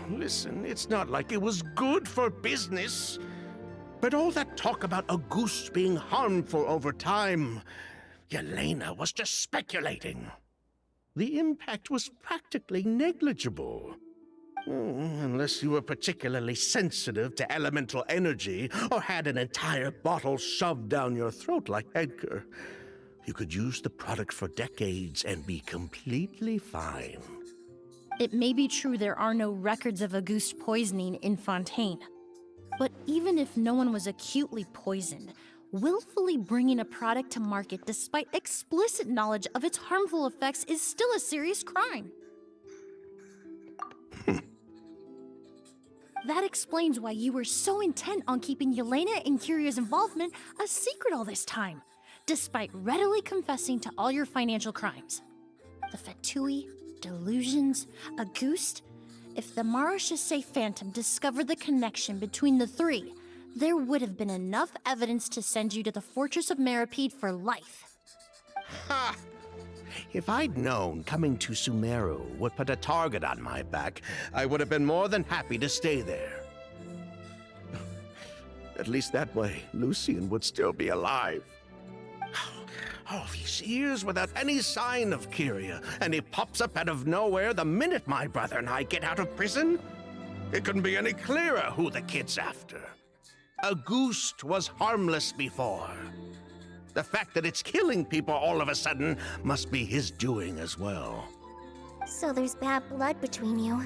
Listen, it's not like it was good for business. But all that talk about Auguste being harmful over time, Yelena was just speculating. The impact was practically negligible. Unless you were particularly sensitive to elemental energy or had an entire bottle shoved down your throat like Edgar. You could use the product for decades and be completely fine. It may be true there are no records of Auguste poisoning in Fontaine. But even if no one was acutely poisoned, willfully bringing a product to market despite explicit knowledge of its harmful effects is still a serious crime. That explains why you were so intent on keeping Yelena and Kyria's involvement a secret all this time, despite readily confessing to all your financial crimes. The Fatui, delusions, Auguste. If the Marechaussee Phantom discovered the connection between the three, there would have been enough evidence to send you to the Fortress of Meripede for life. Ha! If I'd known coming to Sumeru would put a target on my back, I would have been more than happy to stay there. At least that way, Lucien would still be alive. All these years without any sign of Kyria, and he pops up out of nowhere the minute my brother and I get out of prison? It couldn't be any clearer who the kid's after. Auguste was harmless before. The fact that it's killing people all of a sudden must be his doing as well. So there's bad blood between you.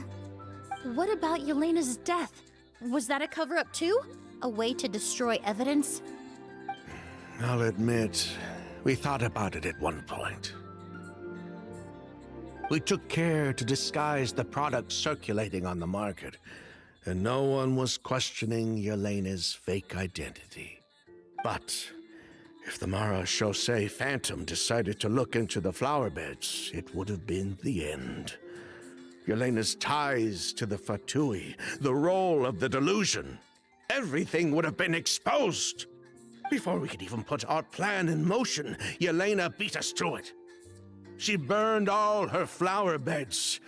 What about Yelena's death? Was that a cover-up too? A way to destroy evidence? I'll admit, we thought about it at one point. We took care to disguise the product circulating on the market, and no one was questioning Yelena's fake identity. But if the Marechaussee Phantom decided to look into the flower beds, it would have been the end. Yelena's ties to the Fatui, the role of the delusion, everything would have been exposed. Before we could even put our plan in motion, Yelena beat us to it. She burned all her flower beds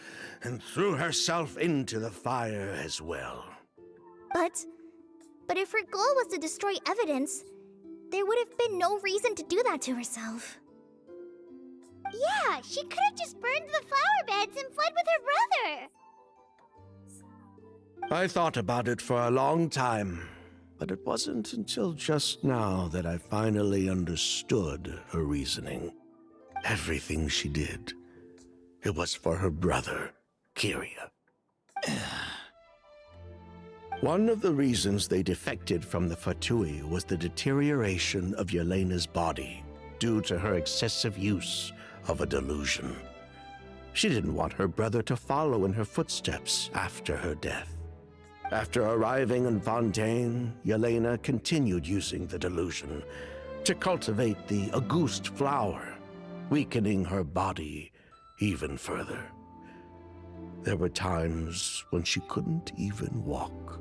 and threw herself into the fire as well. But if her goal was to destroy evidence, there would have been no reason to do that to herself. Yeah, she could have just burned the flower beds and fled with her brother. I thought about it for a long time, but it wasn't until just now that I finally understood her reasoning. Everything she did, it was for her brother, Kyria. One of the reasons they defected from the Fatui was the deterioration of Yelena's body due to her excessive use of a delusion. She didn't want her brother to follow in her footsteps after her death. After arriving in Fontaine, Yelena continued using the delusion to cultivate the Auguste flower, weakening her body even further. There were times when she couldn't even walk.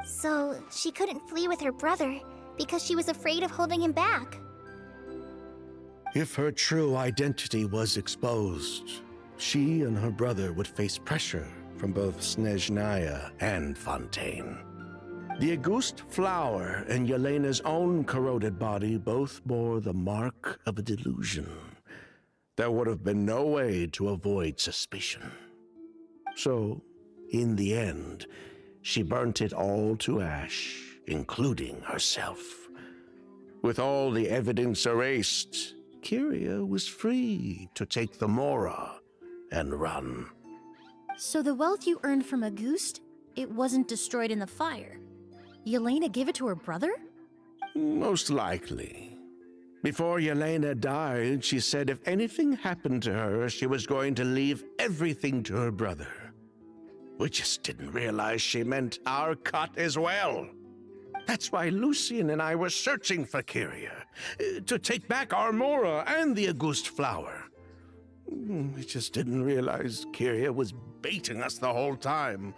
So, she couldn't flee with her brother because she was afraid of holding him back. If her true identity was exposed, she and her brother would face pressure from both Snezhnaya and Fontaine. The Auguste flower and Yelena's own corroded body both bore the mark of a delusion. There would have been no way to avoid suspicion. So, in the end, she burnt it all to ash, including herself. With all the evidence erased, Kyria was free to take the Mora and run. So the wealth you earned from Auguste, it wasn't destroyed in the fire. Yelena gave it to her brother? Most likely. Before Yelena died, she said if anything happened to her, she was going to leave everything to her brother. We just didn't realize she meant our cut as well. That's why Lucien and I were searching for Kyria, to take back our Mora and the Auguste flower. We just didn't realize Kyria was baiting us the whole time.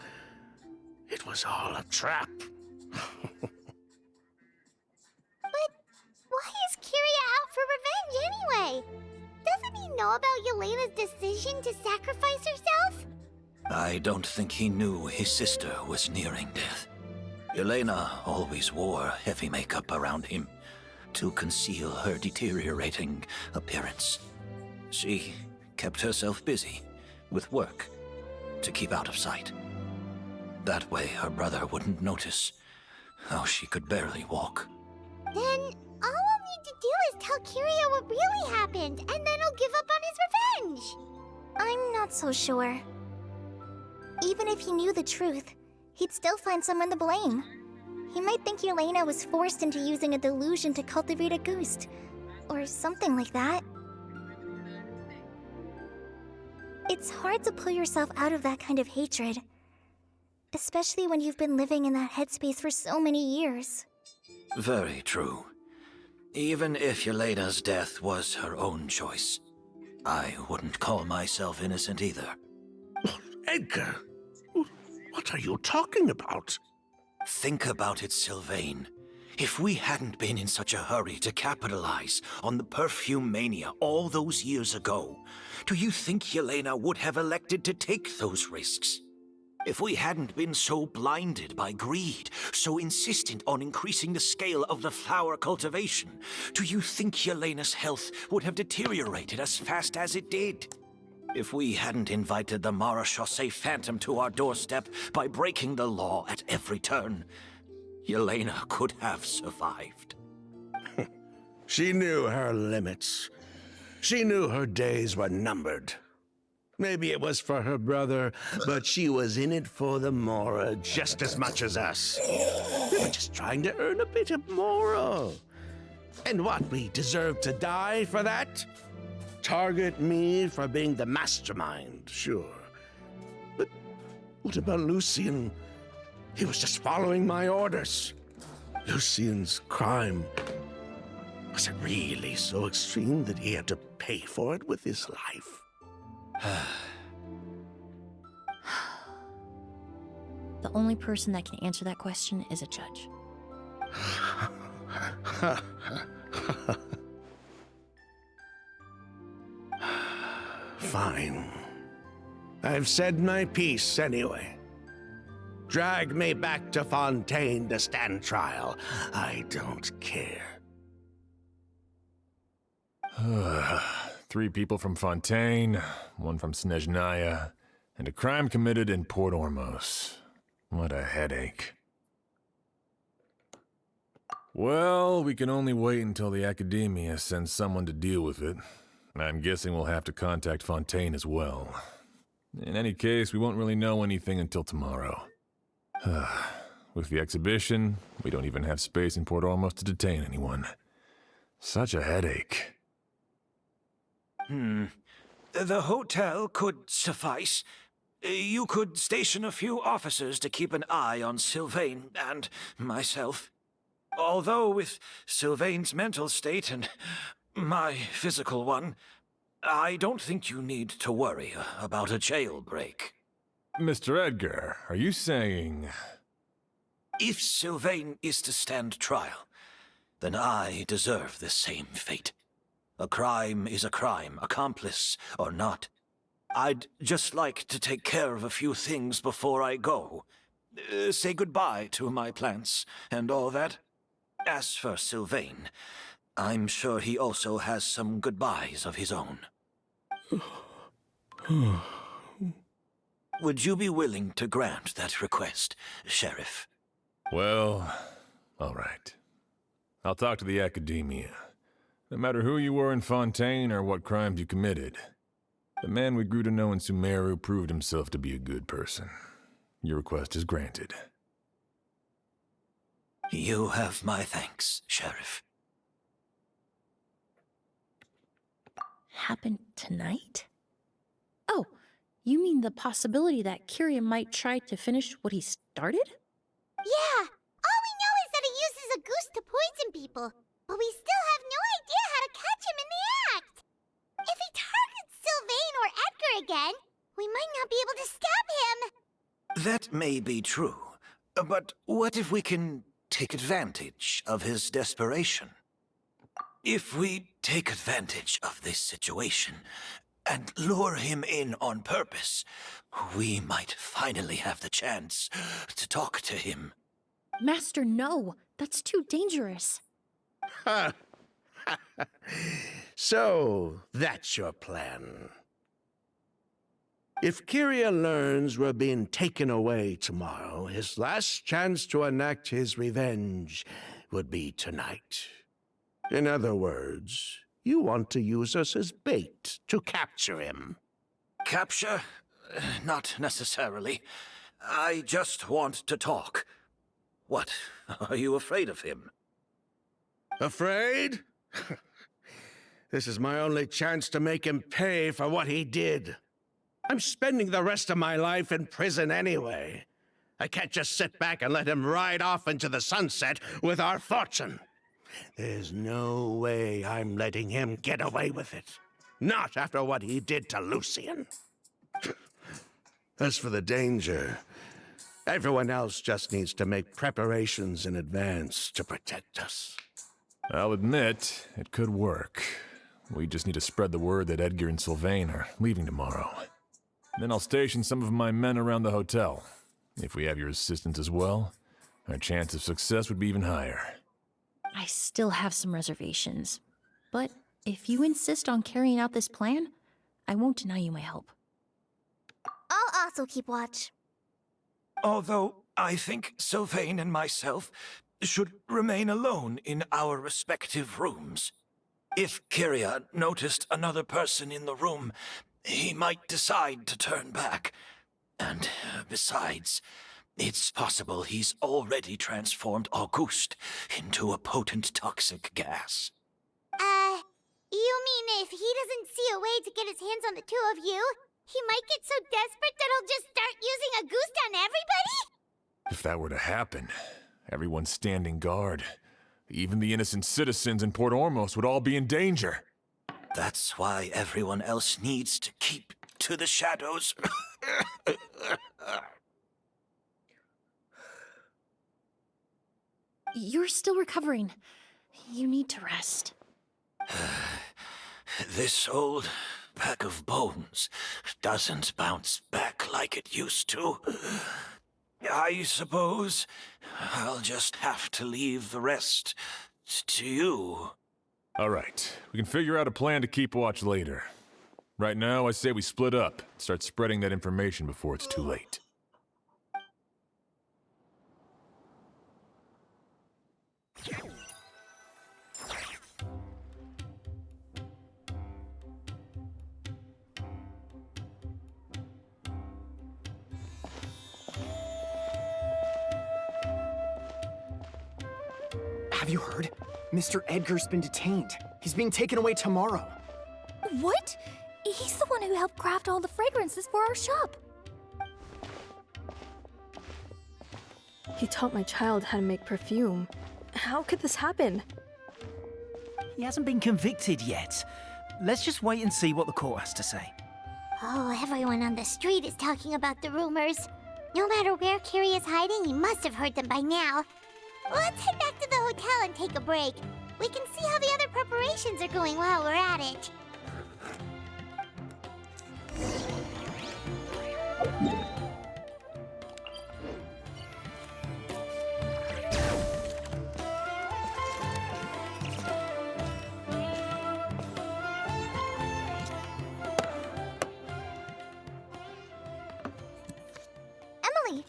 It was all a trap. But why is Kyria out for revenge anyway? Doesn't he know about Yelena's decision to sacrifice herself? I don't think he knew his sister was nearing death. Yelena always wore heavy makeup around him to conceal her deteriorating appearance. She kept herself busy with work to keep out of sight. That way her brother wouldn't notice how she could barely walk. Then all we'll need to do is tell Kyria what really happened, and then he'll give up on his revenge. I'm not so sure. Even if he knew the truth, he'd still find someone to blame. He might think Yelena was forced into using a delusion to cultivate a Auguste, or something like that. It's hard to pull yourself out of that kind of hatred, especially when you've been living in that headspace for so many years. Very true. Even if Yelena's death was her own choice, I wouldn't call myself innocent either. Edgar, what are you talking about? Think about it, Sylvain. If we hadn't been in such a hurry to capitalize on the perfume mania all those years ago, do you think Yelena would have elected to take those risks? If we hadn't been so blinded by greed, so insistent on increasing the scale of the flower cultivation, do you think Yelena's health would have deteriorated as fast as it did? If we hadn't invited the Marechaussee Phantom to our doorstep by breaking the law at every turn, Yelena could have survived. She knew her limits. She knew her days were numbered. Maybe it was for her brother, but she was in it for the Mora just as much as us. We were just trying to earn a bit of Mora. And what, we deserve to die for that? Target me for being the mastermind, sure. But what about Lucien? He was just following my orders. Lucien's crime, was it really so extreme that he had to pay for it with his life? The only person that can answer that question is a judge. Fine. I've said my piece anyway. Drag me back to Fontaine to stand trial. I don't care. 3 people from Fontaine, 1 from Snezhnaya, and a crime committed in Port Ormos. What a headache. Well, we can only wait until the Academia sends someone to deal with it. I'm guessing we'll have to contact Fontaine as well. In any case, we won't really know anything until tomorrow. With the exhibition, we don't even have space in Port Ormos to detain anyone. Such a headache. The hotel could suffice. You could station a few officers to keep an eye on Sylvain and myself. Although with Sylvain's mental state and my physical one, I don't think you need to worry about a jailbreak. Mr. Edgar, are you saying... If Sylvain is to stand trial, then I deserve the same fate. A crime is a crime, accomplice or not. I'd just like to take care of a few things before I go. Say goodbye to my plants and all that. As for Sylvain, I'm sure he also has some goodbyes of his own. Would you be willing to grant that request, Sheriff? Well, all right. I'll talk to the Academia. No matter who you were in Fontaine or what crimes you committed, the man we grew to know in Sumeru proved himself to be a good person. Your request is granted. You have my thanks, Sheriff. Happened tonight? Oh, you mean the possibility that Kyria might try to finish what he started? Yeah, all we know is that he uses a goose to poison people, but we still have no idea how to catch him in the act. If he targets Sylvain or Edgar again, we might not be able to stop him. That may be true, but what if we can take advantage of his desperation? If we take advantage of this situation and lure him in on purpose, we might finally have the chance to talk to him. Master, no. That's too dangerous. So, that's your plan. If Kyria learns we're being taken away tomorrow, his last chance to enact his revenge would be tonight. In other words, you want to use us as bait to capture him. Capture? Not necessarily. I just want to talk. What? Are you afraid of him? Afraid? This is my only chance to make him pay for what he did. I'm spending the rest of my life in prison anyway. I can't just sit back and let him ride off into the sunset with our fortune. There's no way I'm letting him get away with it. Not after what he did to Lucien. As for the danger, everyone else just needs to make preparations in advance to protect us. I'll admit, it could work. We just need to spread the word that Edgar and Sylvain are leaving tomorrow. Then I'll station some of my men around the hotel. If we have your assistance as well, our chance of success would be even higher. I still have some reservations. But if you insist on carrying out this plan, I won't deny you my help. I'll also keep watch. Although I think Sylvain and myself should remain alone in our respective rooms. If Kyria noticed another person in the room, he might decide to turn back. And besides, it's possible he's already transformed Auguste into a potent toxic gas. You mean if he doesn't see a way to get his hands on the two of you, he might get so desperate that he'll just start using Auguste on everybody? If that were to happen, everyone standing guard, even the innocent citizens in Port Ormos would all be in danger. That's why everyone else needs to keep to the shadows. You're still recovering. You need to rest. This old bag of bones doesn't bounce back like it used to. I suppose I'll just have to leave the rest to you. All right, we can figure out a plan to keep watch later. Right now, I say we split up and start spreading that information before it's too late. Have you heard? Mr. Edgar's been detained. He's being taken away tomorrow. What? He's the one who helped craft all the fragrances for our shop. He taught my child how to make perfume. How could this happen? He hasn't been convicted yet. Let's just wait and see what the court has to say. Oh, everyone on the street is talking about the rumors. No matter where Kyrie is hiding, he must have heard them by now. Let's head back to the hotel and take a break. We can see how the other preparations are going while we're at it. Emily,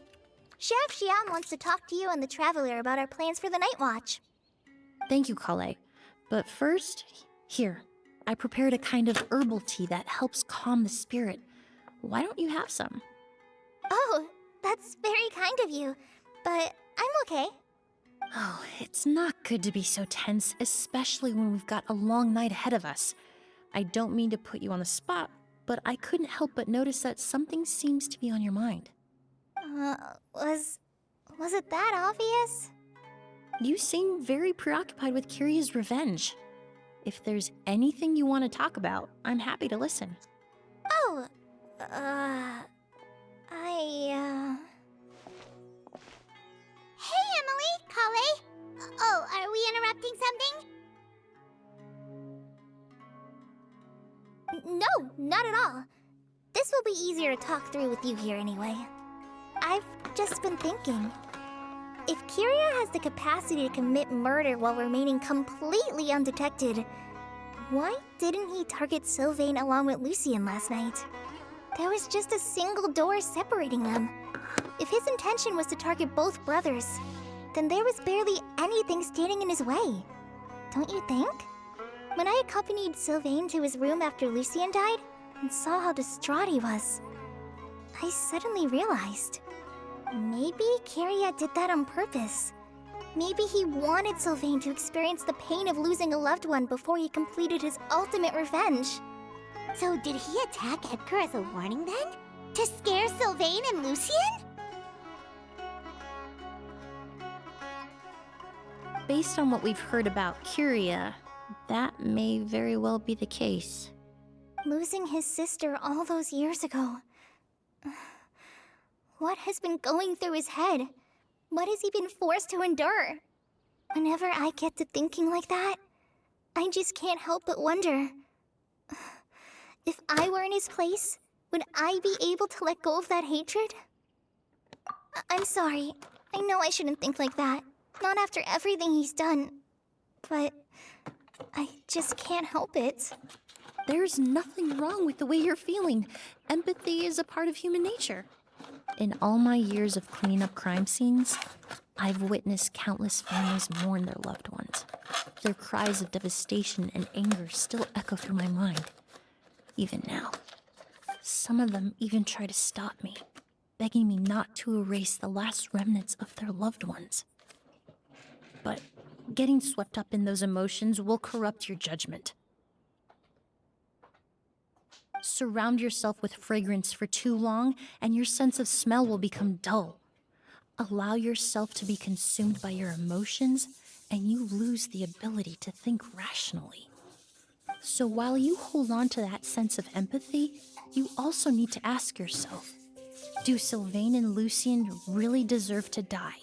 Sheriff Xian wants to talk to you and the Traveler about our plans for the Night Watch. Thank you, Kale. But first, here, I prepared a kind of herbal tea that helps calm the spirit. Why don't you have some? Oh, that's very kind of you, but I'm okay. Oh, it's not good to be so tense, especially when we've got a long night ahead of us. I don't mean to put you on the spot, but I couldn't help but notice that something seems to be on your mind. Was it that obvious? You seem very preoccupied with Kyria's revenge. If there's anything you want to talk about, I'm happy to listen. Oh, Hey, Emily, Kale. Oh, are we interrupting something? No, not at all. This will be easier to talk through with you here anyway. I've just been thinking. If Kyria has the capacity to commit murder while remaining completely undetected, why didn't he target Sylvain along with Lucien last night? There was just a single door separating them. If his intention was to target both brothers, then there was barely anything standing in his way. Don't you think? When I accompanied Sylvain to his room after Lucien died and saw how distraught he was, I suddenly realized maybe Kyria did that on purpose. Maybe he wanted Sylvain to experience the pain of losing a loved one before he completed his ultimate revenge. So did he attack Edgar as a warning then? To scare Sylvain and Lucien? Based on what we've heard about Kyria, that may very well be the case. Losing his sister all those years ago. What has been going through his head? What has he been forced to endure? Whenever I get to thinking like that, I just can't help but wonder. If I were in his place, would I be able to let go of that hatred? I'm sorry. I know I shouldn't think like that. Not after everything he's done. But I just can't help it. There's nothing wrong with the way you're feeling. Empathy is a part of human nature. In all my years of cleaning up crime scenes, I've witnessed countless families mourn their loved ones. Their cries of devastation and anger still echo through my mind, even now. Some of them even try to stop me, begging me not to erase the last remnants of their loved ones. But getting swept up in those emotions will corrupt your judgment. Surround yourself with fragrance for too long, and your sense of smell will become dull. Allow yourself to be consumed by your emotions, and you lose the ability to think rationally. So while you hold on to that sense of empathy, you also need to ask yourself, do Sylvain and Lucien really deserve to die?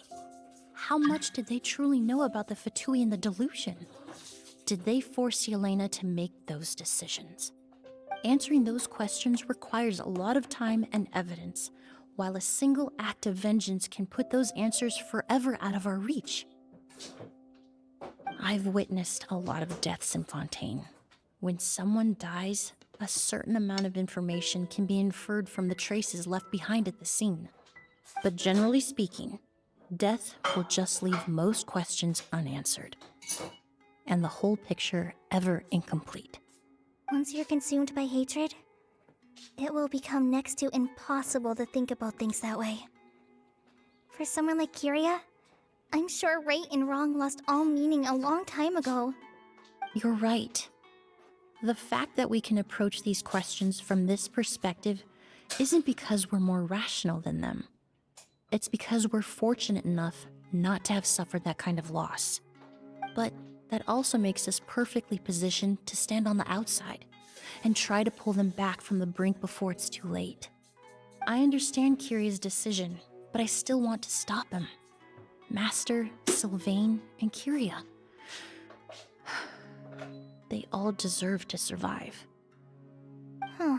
How much did they truly know about the Fatui and the delusion? Did they force Yelena to make those decisions? Answering those questions requires a lot of time and evidence, while a single act of vengeance can put those answers forever out of our reach. I've witnessed a lot of deaths in Fontaine. When someone dies, a certain amount of information can be inferred from the traces left behind at the scene. But generally speaking, death will just leave most questions unanswered, and the whole picture ever incomplete. Once you're consumed by hatred, it will become next to impossible to think about things that way. For someone like Kyria, I'm sure right and wrong lost all meaning a long time ago. You're right. The fact that we can approach these questions from this perspective isn't because we're more rational than them. It's because we're fortunate enough not to have suffered that kind of loss. But that also makes us perfectly positioned to stand on the outside and try to pull them back from the brink before it's too late. I understand Kiria's decision, but I still want to stop him. Master, Sylvain, and Kiria. They all deserve to survive. Huh.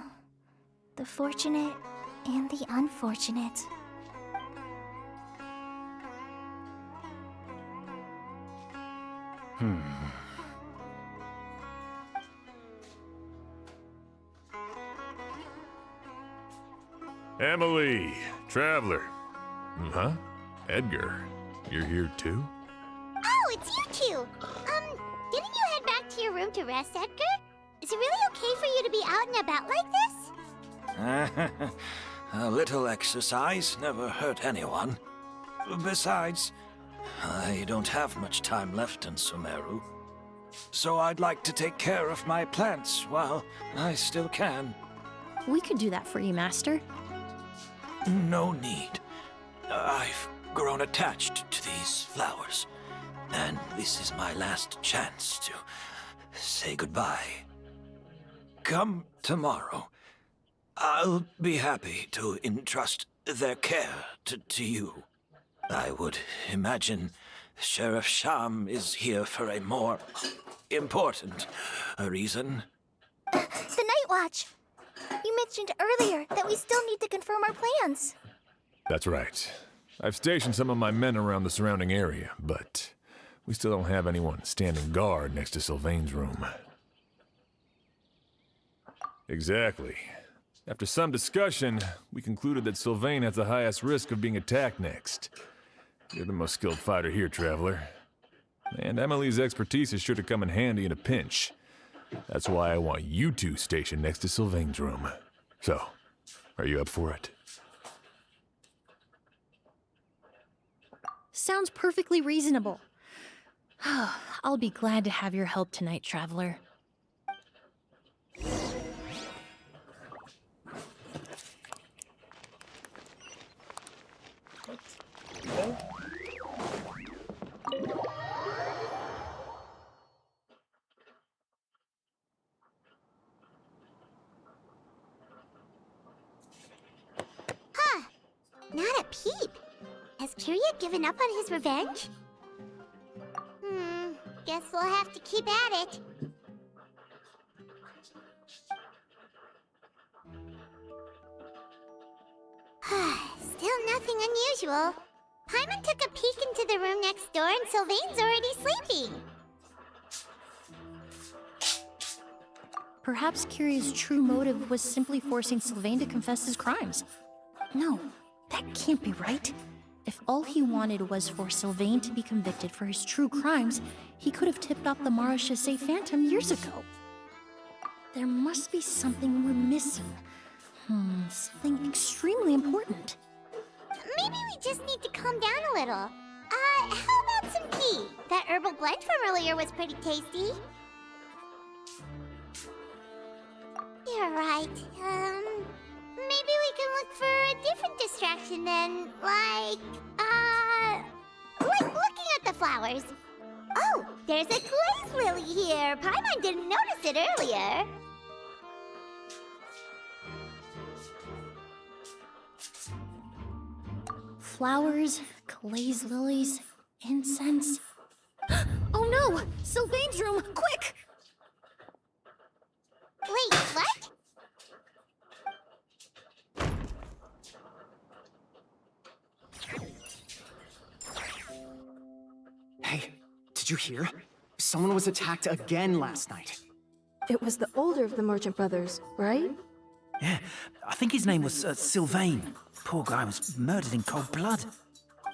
The fortunate and the unfortunate. Emilie, Traveler. Huh? Edgar, you're here too? Oh, it's you two! Didn't you head back to your room to rest, Edgar? Is it really okay for you to be out and about like this? A little exercise never hurt anyone. Besides, I don't have much time left in Sumeru. So I'd like to take care of my plants while I still can. We could do that for you, Master. No need. I've grown attached to these flowers, and this is my last chance to say goodbye. Come tomorrow. I'll be happy to entrust their care to you. I would imagine Sheriff Sham is here for a more important reason. The Night Watch! You mentioned earlier that we still need to confirm our plans. That's right. I've stationed some of my men around the surrounding area, but we still don't have anyone standing guard next to Sylvain's room. Exactly. After some discussion, we concluded that Sylvain has the highest risk of being attacked next. You're the most skilled fighter here, Traveler. And Emilie's expertise is sure to come in handy in a pinch. That's why I want you two stationed next to Sylvain's room. So, are you up for it? Sounds perfectly reasonable. I'll be glad to have your help tonight, Traveler. Huh. Not a peep. Has Kiria given up on his revenge? Guess we'll have to keep at it. Still nothing unusual. Paimon took a peek into the room next door and Sylvain's already sleeping. Perhaps Kiria's true motive was simply forcing Sylvain to confess his crimes. No, that can't be right. If all he wanted was for Sylvain to be convicted for his true crimes, he could have tipped off the Mara Chassé Phantom years ago. There must be something we're missing. Something extremely important. Maybe we just need to calm down a little. How about some tea? That herbal blend from earlier was pretty tasty. You're right. Maybe we can look for a different distraction then, like looking at the flowers. Oh, there's a glaze lily here. Paimon didn't notice it earlier. Flowers, glaze lilies, incense. Oh no! Sylvain's room! Quick! Wait, what? Hey, did you hear? Someone was attacked again last night. It was the older of the merchant brothers, right? Yeah, I think his name was Sylvain. Poor guy was murdered in cold blood.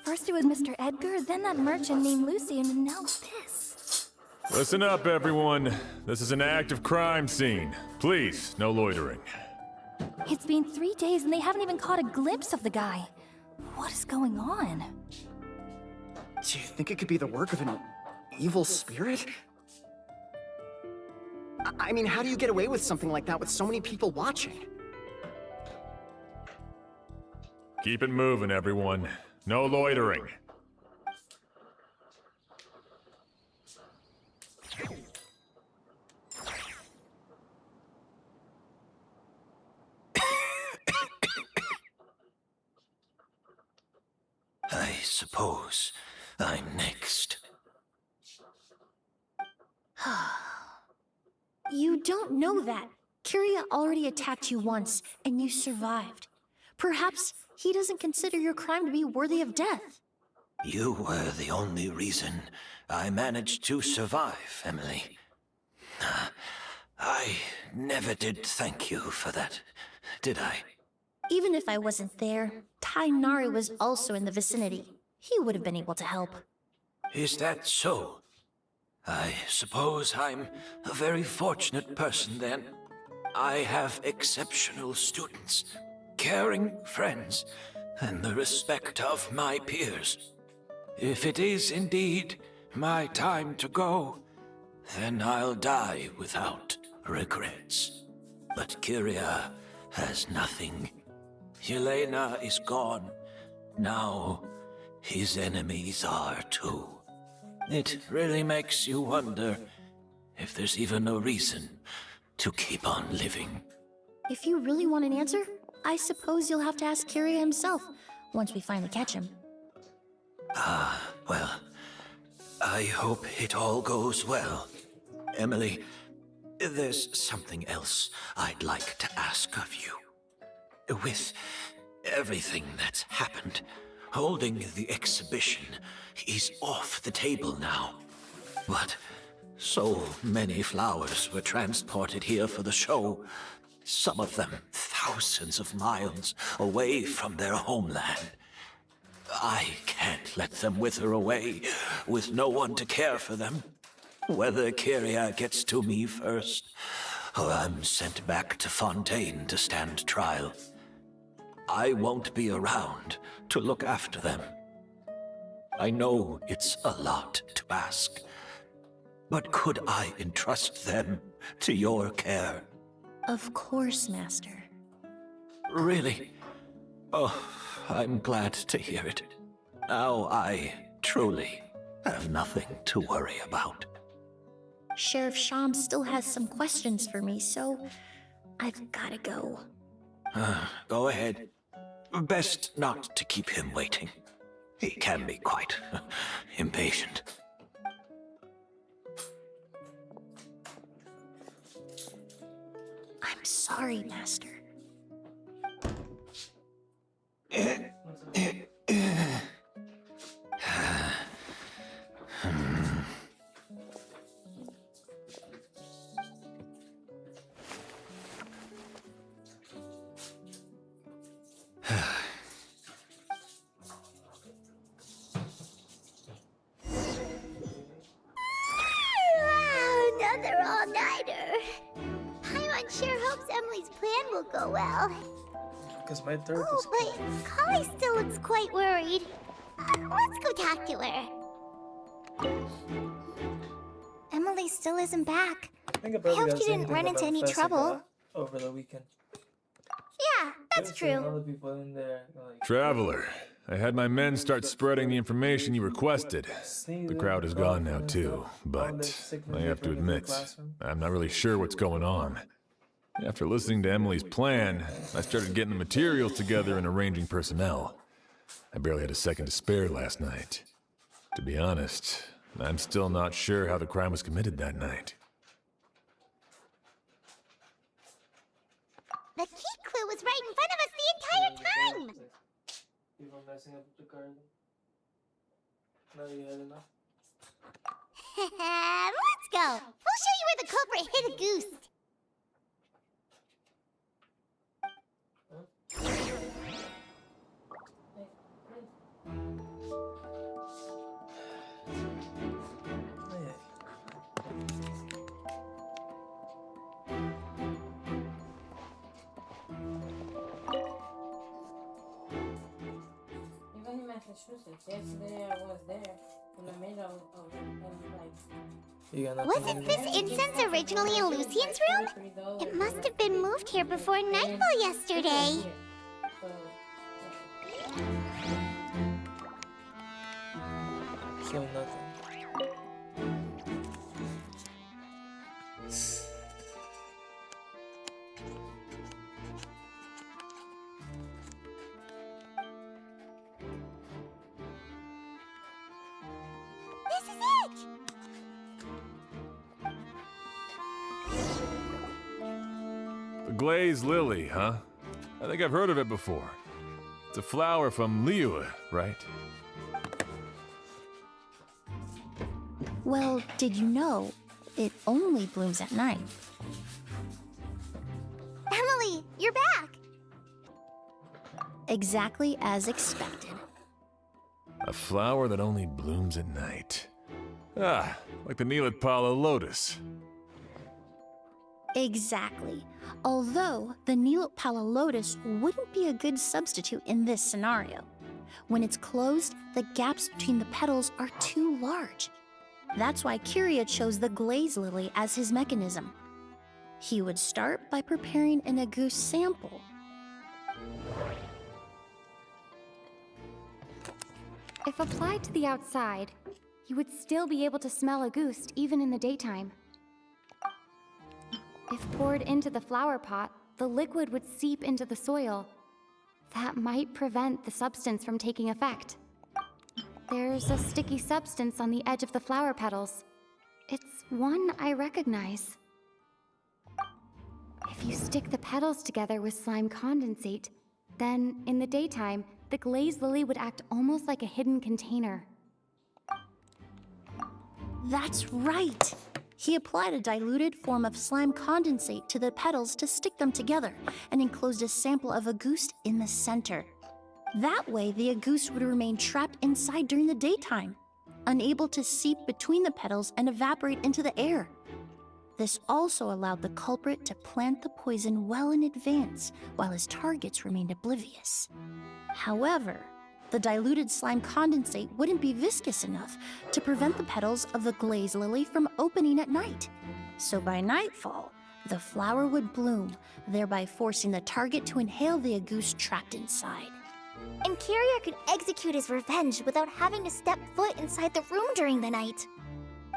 First it was Mr. Edgar, then that merchant named Lucy, and now this. Listen up, everyone. This is an active crime scene. Please, no loitering. It's been 3 days and they haven't even caught a glimpse of the guy. What is going on? Do you think it could be the work of an evil spirit? I mean, how do you get away with something like that with so many people watching? Keep it moving, everyone. No loitering. suppose I'm next. You don't know that. Kyria already attacked you once, and you survived. Perhaps he doesn't consider your crime to be worthy of death. You were the only reason I managed to survive, Emilie. I never did thank you for that, did I? Even if I wasn't there, Tainari was also in the vicinity. He would have been able to help. Is that so? I suppose I'm a very fortunate person then. I have exceptional students, caring friends, and the respect of my peers. If it is indeed my time to go, then I'll die without regrets. But Kyria has nothing. Yelena is gone. Now his enemies are too. It really makes you wonder if there's even a reason to keep on living. If you really want an answer, I suppose you'll have to ask Kyria himself once we finally catch him. Well, I hope it all goes well. Emilie, there's something else I'd like to ask of you. With everything that's happened, holding the exhibition is off the table now. But so many flowers were transported here for the show, some of them thousands of miles away from their homeland. I can't let them wither away with no one to care for them. Whether Kyria gets to me first, or I'm sent back to Fontaine to stand trial, I won't be around to look after them. I know it's a lot to ask, but could I entrust them to your care? Of course, Master. Really? Oh, I'm glad to hear it. Now I truly have nothing to worry about. Sheriff Sham still has some questions for me, so I've gotta go. Go ahead. Best not to keep him waiting. He can be quite impatient. I'm sorry, Master. Another all-nighter. Paimon sure hopes Emily's plan will go well. Because my third Oh, is but Kali still looks quite worried. Let's go talk to her. Emily still isn't back. I think I I probably hope got you the same didn't thing run into about any Festival trouble. over the weekend. Yeah, that's There's some true. other people in there, like, Traveler, I had my men start spreading the information you requested. The crowd is gone now too, but I have to admit, I'm not really sure what's going on. After listening to Emily's plan, I started getting the materials together and arranging personnel. I barely had a second to spare last night. To be honest, I'm still not sure how the crime was committed that night. The key clue was right in front of us the entire time. people messing up with the card. Now you had enough. Let's go. We'll show you where the culprit hid a goose. Even in Massachusetts, yesterday I was there in the middle of Wasn't this incense originally in Lucian's room? It must have been moved here before nightfall yesterday. So nothing. This is it! The glazed lily, huh? I think I've heard of it before. It's a flower from Liyue, right? Well, did you know it only blooms at night? Emily, you're back! Exactly as expected. A flower that only blooms at night. Ah, like the Neelatpala lotus. Exactly. Although the Neelatpala lotus wouldn't be a good substitute in this scenario. When it's closed, the gaps between the petals are too large. That's why Kyria chose the glaze lily as his mechanism. He would start by preparing an Auguste sample. If applied to the outside, you would still be able to smell Auguste even in the daytime. If poured into the flower pot, the liquid would seep into the soil. That might prevent the substance from taking effect. There's a sticky substance on the edge of the flower petals. It's one I recognize. If you stick the petals together with slime condensate, then in the daytime, the glazed lily would act almost like a hidden container. That's right! He applied a diluted form of slime condensate to the petals to stick them together and enclosed a sample of Auguste in the center. That way, the Auguste would remain trapped inside during the daytime, unable to seep between the petals and evaporate into the air. This also allowed the culprit to plant the poison well in advance, while his targets remained oblivious. However, the diluted slime condensate wouldn't be viscous enough to prevent the petals of the glaze lily from opening at night. So by nightfall, the flower would bloom, thereby forcing the target to inhale the Auguste trapped inside. And Kyria could execute his revenge without having to step foot inside the room during the night.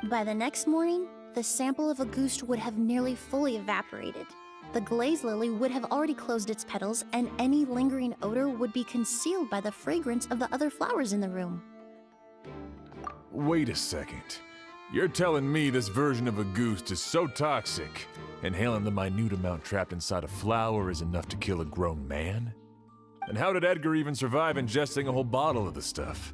By the next morning, the sample of Auguste would have nearly fully evaporated. The glaze lily would have already closed its petals, and any lingering odor would be concealed by the fragrance of the other flowers in the room. Wait a second. You're telling me this version of Auguste is so toxic, inhaling the minute amount trapped inside a flower is enough to kill a grown man? And how did Edgar even survive ingesting a whole bottle of the stuff?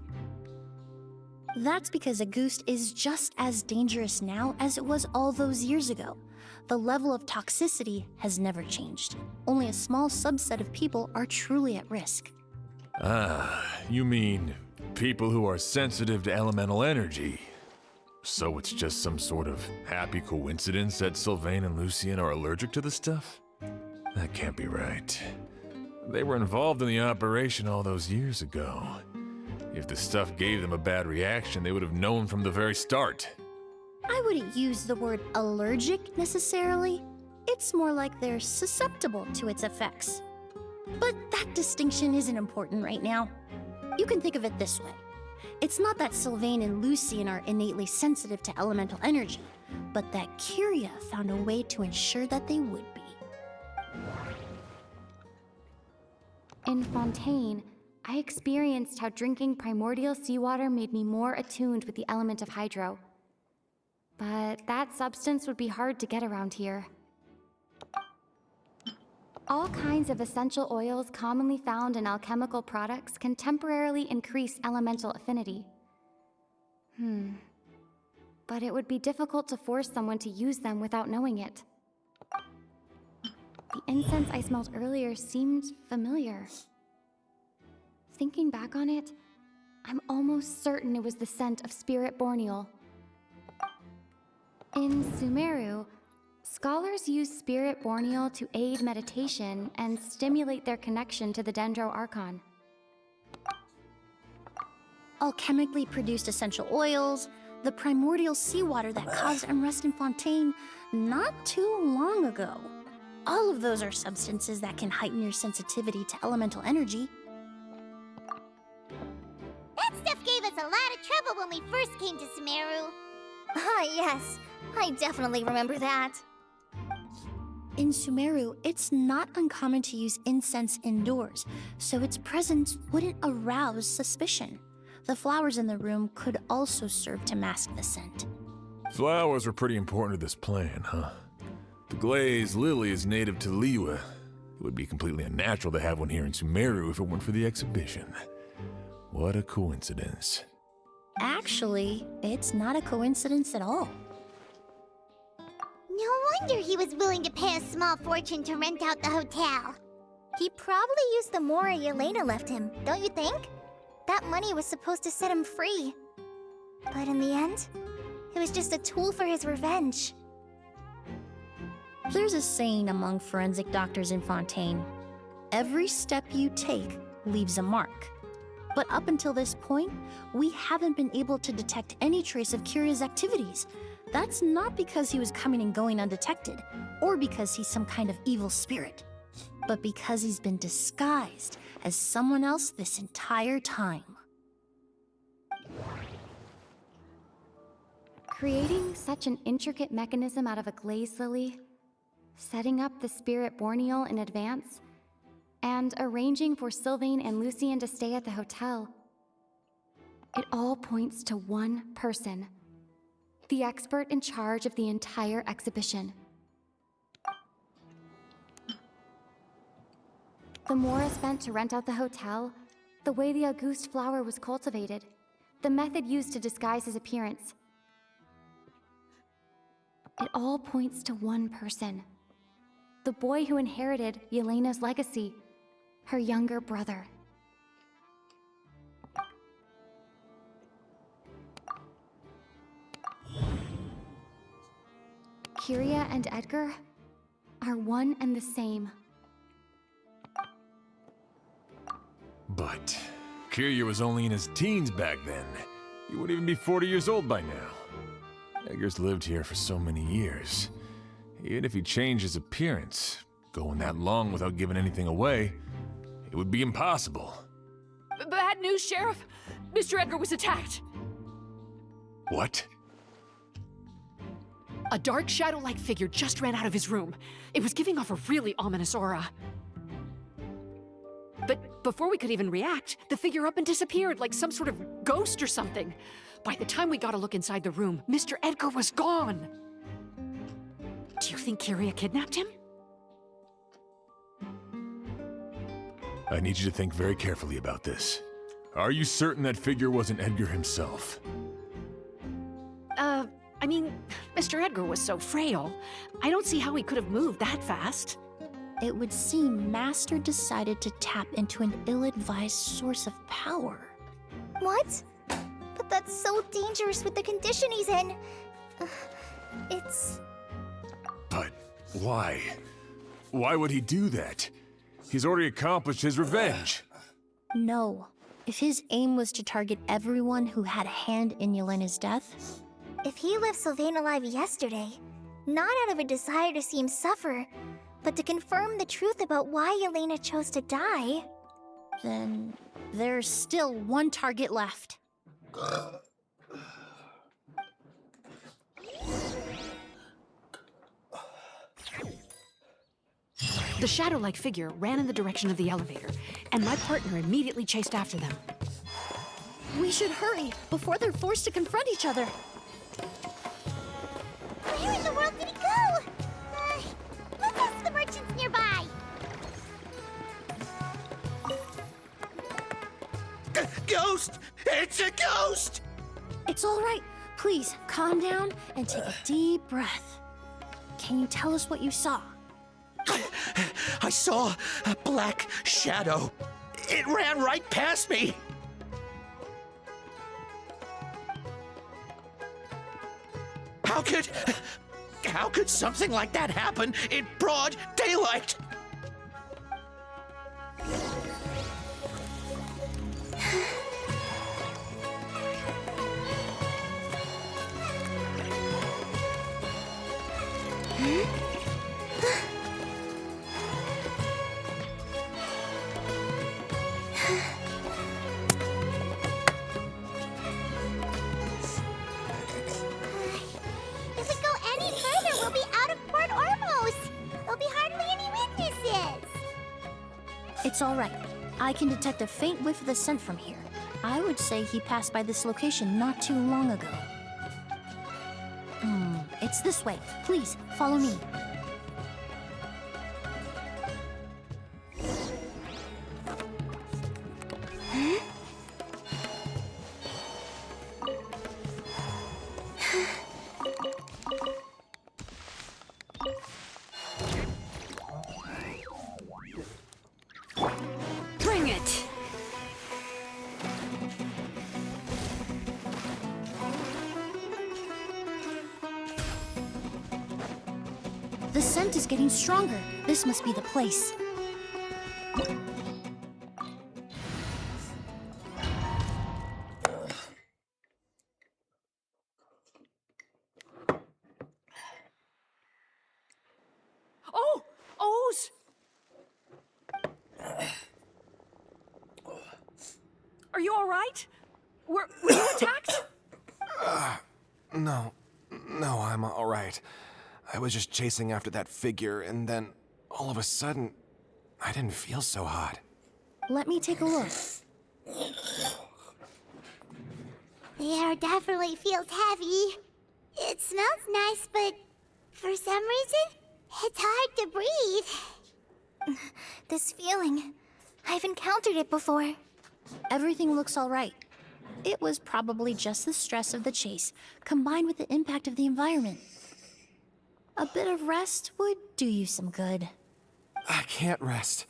That's because Auguste is just as dangerous now as it was all those years ago. The level of toxicity has never changed. Only a small subset of people are truly at risk. Ah, you mean people who are sensitive to elemental energy. So it's just some sort of happy coincidence that Sylvain and Lucien are allergic to the stuff? That can't be right. They were involved in the operation all those years ago. If the stuff gave them a bad reaction, they would have known from the very start. I wouldn't use the word allergic necessarily. It's more like they're susceptible to its effects. But that distinction isn't important right now. You can think of it this way. It's not that Sylvain and Lucien are innately sensitive to elemental energy, but that Kyria found a way to ensure that they would be. In Fontaine, I experienced how drinking primordial seawater made me more attuned with the element of hydro. But that substance would be hard to get around here. All kinds of essential oils commonly found in alchemical products can temporarily increase elemental affinity. But it would be difficult to force someone to use them without knowing it. The incense I smelled earlier seemed familiar. Thinking back on it, I'm almost certain it was the scent of spirit borneal. In Sumeru, scholars use spirit borneal to aid meditation and stimulate their connection to the Dendro Archon. Alchemically produced essential oils, the primordial seawater that caused unrest in Fontaine not too long ago. All of those are substances that can heighten your sensitivity to elemental energy. That stuff gave us a lot of trouble when we first came to Sumeru. Ah, yes. I definitely remember that. In Sumeru, it's not uncommon to use incense indoors, so its presence wouldn't arouse suspicion. The flowers in the room could also serve to mask the scent. Flowers were pretty important to this plan, huh? The glazed lily is native to Liwa. It would be completely unnatural to have one here in Sumeru if it weren't for the exhibition. What a coincidence. Actually, it's not a coincidence at all. No wonder he was willing to pay a small fortune to rent out the hotel. He probably used the mora Yelena left him, don't you think? That money was supposed to set him free. But in the end, it was just a tool for his revenge. There's a saying among forensic doctors in Fontaine. Every step you take leaves a mark. But up until this point, we haven't been able to detect any trace of Kiria's activities. That's not because he was coming and going undetected, or because he's some kind of evil spirit, but because he's been disguised as someone else this entire time. Creating such an intricate mechanism out of a glazed lily, setting up the spirit Borneal in advance, and arranging for Sylvain and Lucien to stay at the hotel. It all points to one person, the expert in charge of the entire exhibition. The mora spent to rent out the hotel, the way the Auguste flower was cultivated, the method used to disguise his appearance. It all points to one person. The boy who inherited Yelena's legacy, her younger brother. Kiria and Edgar are one and the same. But Kiria was only in his teens back then. He wouldn't even be 40 years old by now. Edgar's lived here for so many years. Even if he changed his appearance, going that long without giving anything away, it would be impossible. Bad news, Sheriff! Mr. Edgar was attacked! What? A dark shadow-like figure just ran out of his room. It was giving off a really ominous aura. But before we could even react, the figure up and disappeared like some sort of ghost or something. By the time we got a look inside the room, Mr. Edgar was gone. Do you think Kiria kidnapped him? I need you to think very carefully about this. Are you certain that figure wasn't Edgar himself? I mean, Mr. Edgar was so frail. I don't see how he could have moved that fast. It would seem Master decided to tap into an ill-advised source of power. What? But that's so dangerous with the condition he's in. It's... But why? Why would he do that? He's already accomplished his revenge. No. If his aim was to target everyone who had a hand in Yelena's death... If he left Sylvain alive yesterday, not out of a desire to see him suffer, but to confirm the truth about why Yelena chose to die... Then there's still one target left. The shadow-like figure ran in the direction of the elevator, and my partner immediately chased after them. We should hurry before they're forced to confront each other. Where in the world did he go? Let's ask the merchants nearby. Ghost! It's a ghost! It's all right. Please, calm down and take a deep breath. Can you tell us what you saw? I saw a black shadow. It ran right past me. How could something like that happen in broad daylight? If we go any further, we'll be out of Port Ormos. There'll be hardly any witnesses. It's all right. I can detect a faint whiff of the scent from here. I would say he passed by this location not too long ago. It's this way. Please, follow me. Bring it! The scent is getting stronger. This must be the place. Oh! O's! Are you all right? Were you attacked? No, I'm all right. I was just chasing after that figure, and then all of a sudden, I didn't feel so hot. Let me take a look. The air definitely feels heavy. It smells nice, but for some reason, it's hard to breathe. This feeling, I've encountered it before. Everything looks all right. It was probably just the stress of the chase, combined with the impact of the environment. A bit of rest would do you some good. I can't rest.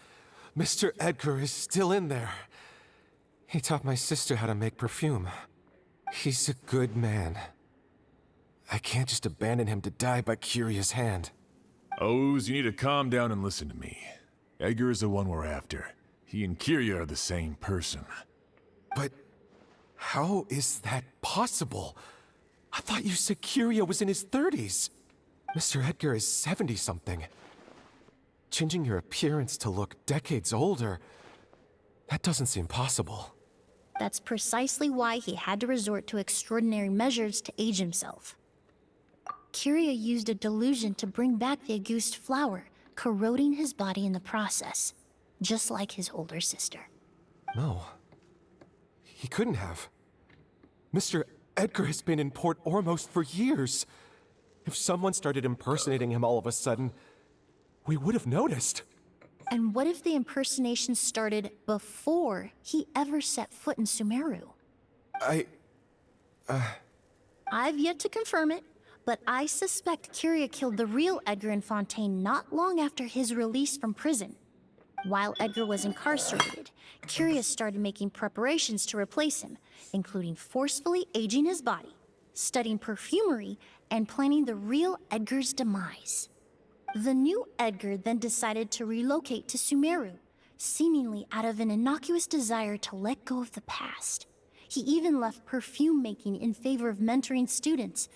Mr. Edgar is still in there. He taught my sister how to make perfume. He's a good man. I can't just abandon him to die by Curia's hand. Oz, you need to calm down and listen to me. Edgar is the one we're after. He and Kyria are the same person. But how is that possible? I thought you said Kyria was in his 30s. Mr. Edgar is 70-something. Changing your appearance to look decades older, that doesn't seem possible. That's precisely why he had to resort to extraordinary measures to age himself. Kyria used a delusion to bring back the Auguste flower, corroding his body in the process, just like his older sister. No. He couldn't have. Mr. Edgar has been in Port Ormos for years. If someone started impersonating him all of a sudden, we would have noticed. And what if the impersonation started before he ever set foot in Sumeru? I've yet to confirm it, but I suspect Kyria killed the real Edgar in Fontaine not long after his release from prison. While Edgar was incarcerated, Kyria started making preparations to replace him, including forcefully aging his body, studying perfumery, and planning the real Edgar's demise. The new Edgar then decided to relocate to Sumeru, seemingly out of an innocuous desire to let go of the past. He even left perfume making in favor of mentoring students.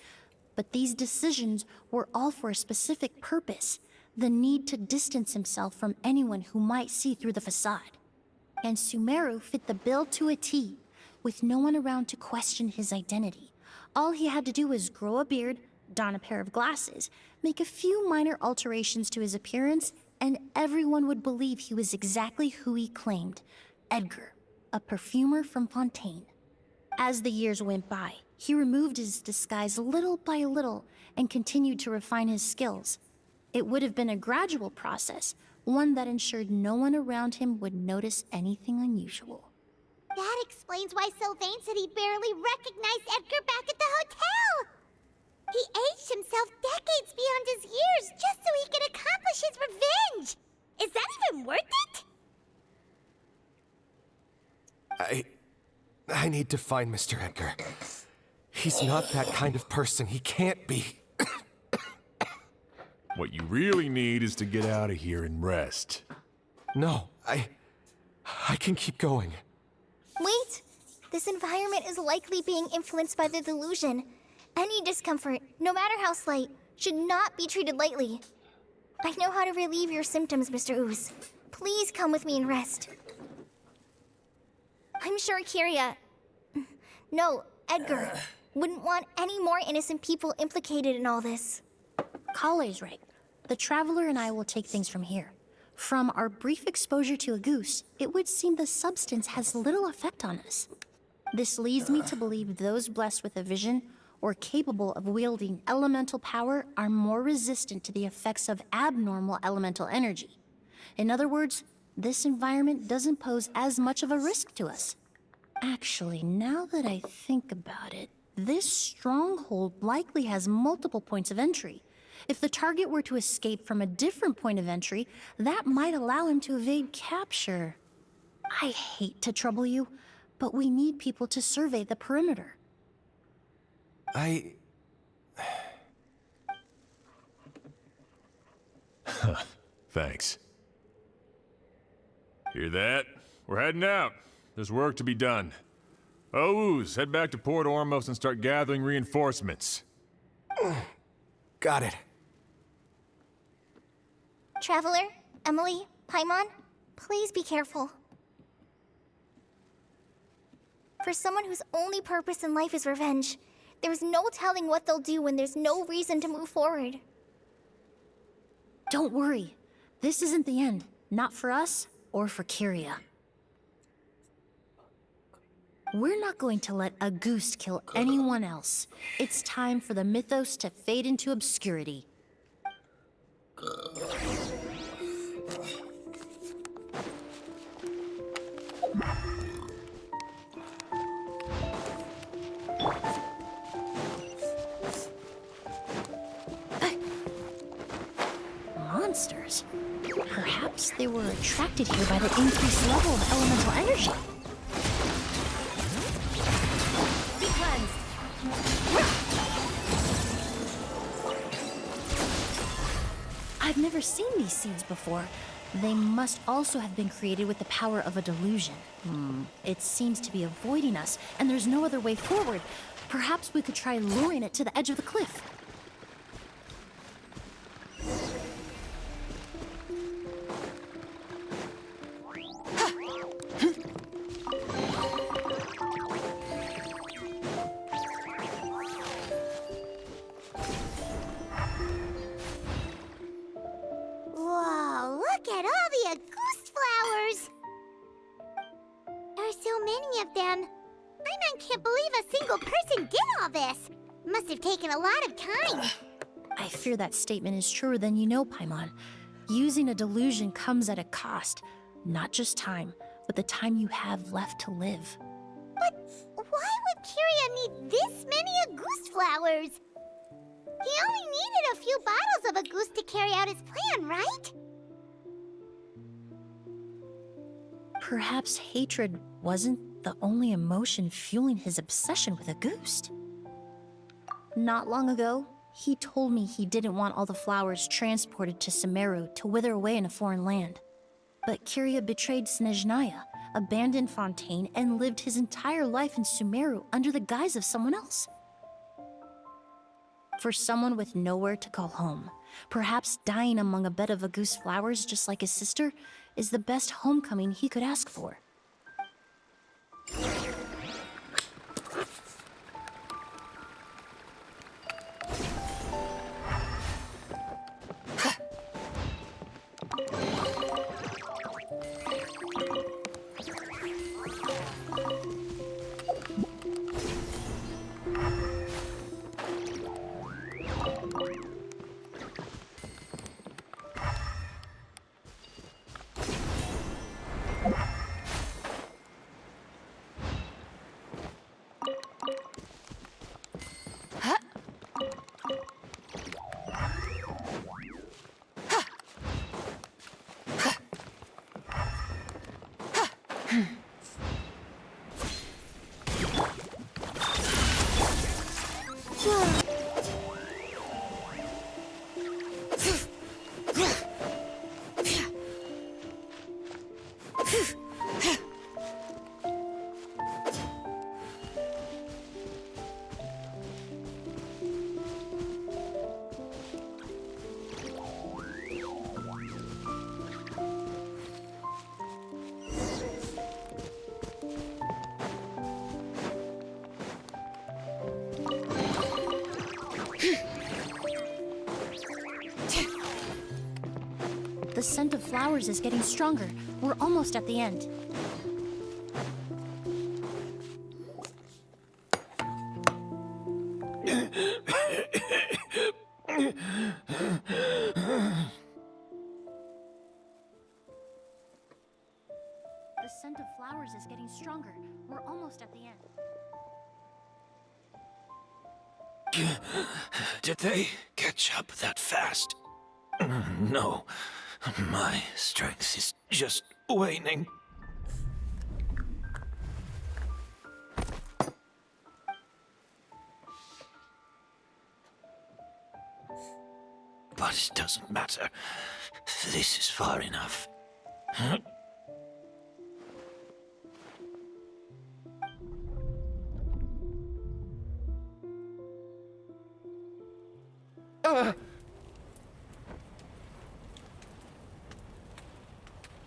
But these decisions were all for a specific purpose: the need to distance himself from anyone who might see through the facade. And Sumeru fit the bill to a T, with no one around to question his identity. All he had to do was grow a beard, don a pair of glasses, make a few minor alterations to his appearance, and everyone would believe he was exactly who he claimed: Edgar, a perfumer from Fontaine. As the years went by, he removed his disguise little by little and continued to refine his skills. It would have been a gradual process, one that ensured no one around him would notice anything unusual. That explains why Sylvain said he barely recognized Edgar back at the hotel. He aged himself decades beyond his years just so he could accomplish his revenge. Is that even worth it? I need to find Mr. Edgar. He's not that kind of person. He can't be. What you really need is to get out of here and rest. No, I can keep going. Wait! This environment is likely being influenced by the delusion. Any discomfort, no matter how slight, should not be treated lightly. I know how to relieve your symptoms, Mr. Ooze. Please come with me and rest. I'm sure Kyria... No, Edgar wouldn't want any more innocent people implicated in all this. Kale's right. The Traveler and I will take things from here. From our brief exposure to a goose, it would seem the substance has little effect on us. This leads me to believe those blessed with a vision or capable of wielding elemental power are more resistant to the effects of abnormal elemental energy. In other words, this environment doesn't pose as much of a risk to us. Actually, now that I think about it, this stronghold likely has multiple points of entry. If the target were to escape from a different point of entry, that might allow him to evade capture. I hate to trouble you, but we need people to survey the perimeter. Thanks. Hear that? We're heading out. There's work to be done. Ooze, head back to Port Ormos and start gathering reinforcements. Got it. Traveler, Emilie, Paimon, please be careful. For someone whose only purpose in life is revenge, there's no telling what they'll do when there's no reason to move forward. Don't worry. This isn't the end. Not for us or for Kyria. We're not going to let a goose kill anyone else. It's time for the mythos to fade into obscurity. Monsters. Perhaps they were attracted here by the increased level of elemental energy. Be cleansed. I've never seen these seeds before. They must also have been created with the power of a delusion. It seems to be avoiding us, and there's no other way forward. Perhaps we could try luring it to the edge of the cliff. Whoa, look at all the Auguste flowers! There are so many of them. I can't believe a single person did all this. Must have taken a lot of time. I fear that statement is truer than you know, Paimon. Using a delusion comes at a cost. Not just time, but the time you have left to live. But why would Kyria need this many Auguste flowers? He only needed a few bottles of Auguste to carry out his plan, right? Perhaps hatred wasn't the only emotion fueling his obsession with Auguste. Not long ago, he told me he didn't want all the flowers transported to Sumeru to wither away in a foreign land. But Kyria betrayed Snezhnaya, abandoned Fontaine, and lived his entire life in Sumeru under the guise of someone else. For someone with nowhere to call home, perhaps dying among a bed of Auguste flowers just like his sister is the best homecoming he could ask for. The scent of flowers is getting stronger. We're almost at the end. stronger. We're almost at the end. Did they catch up that fast? No. My strength is just waning. But it doesn't matter. This is far enough.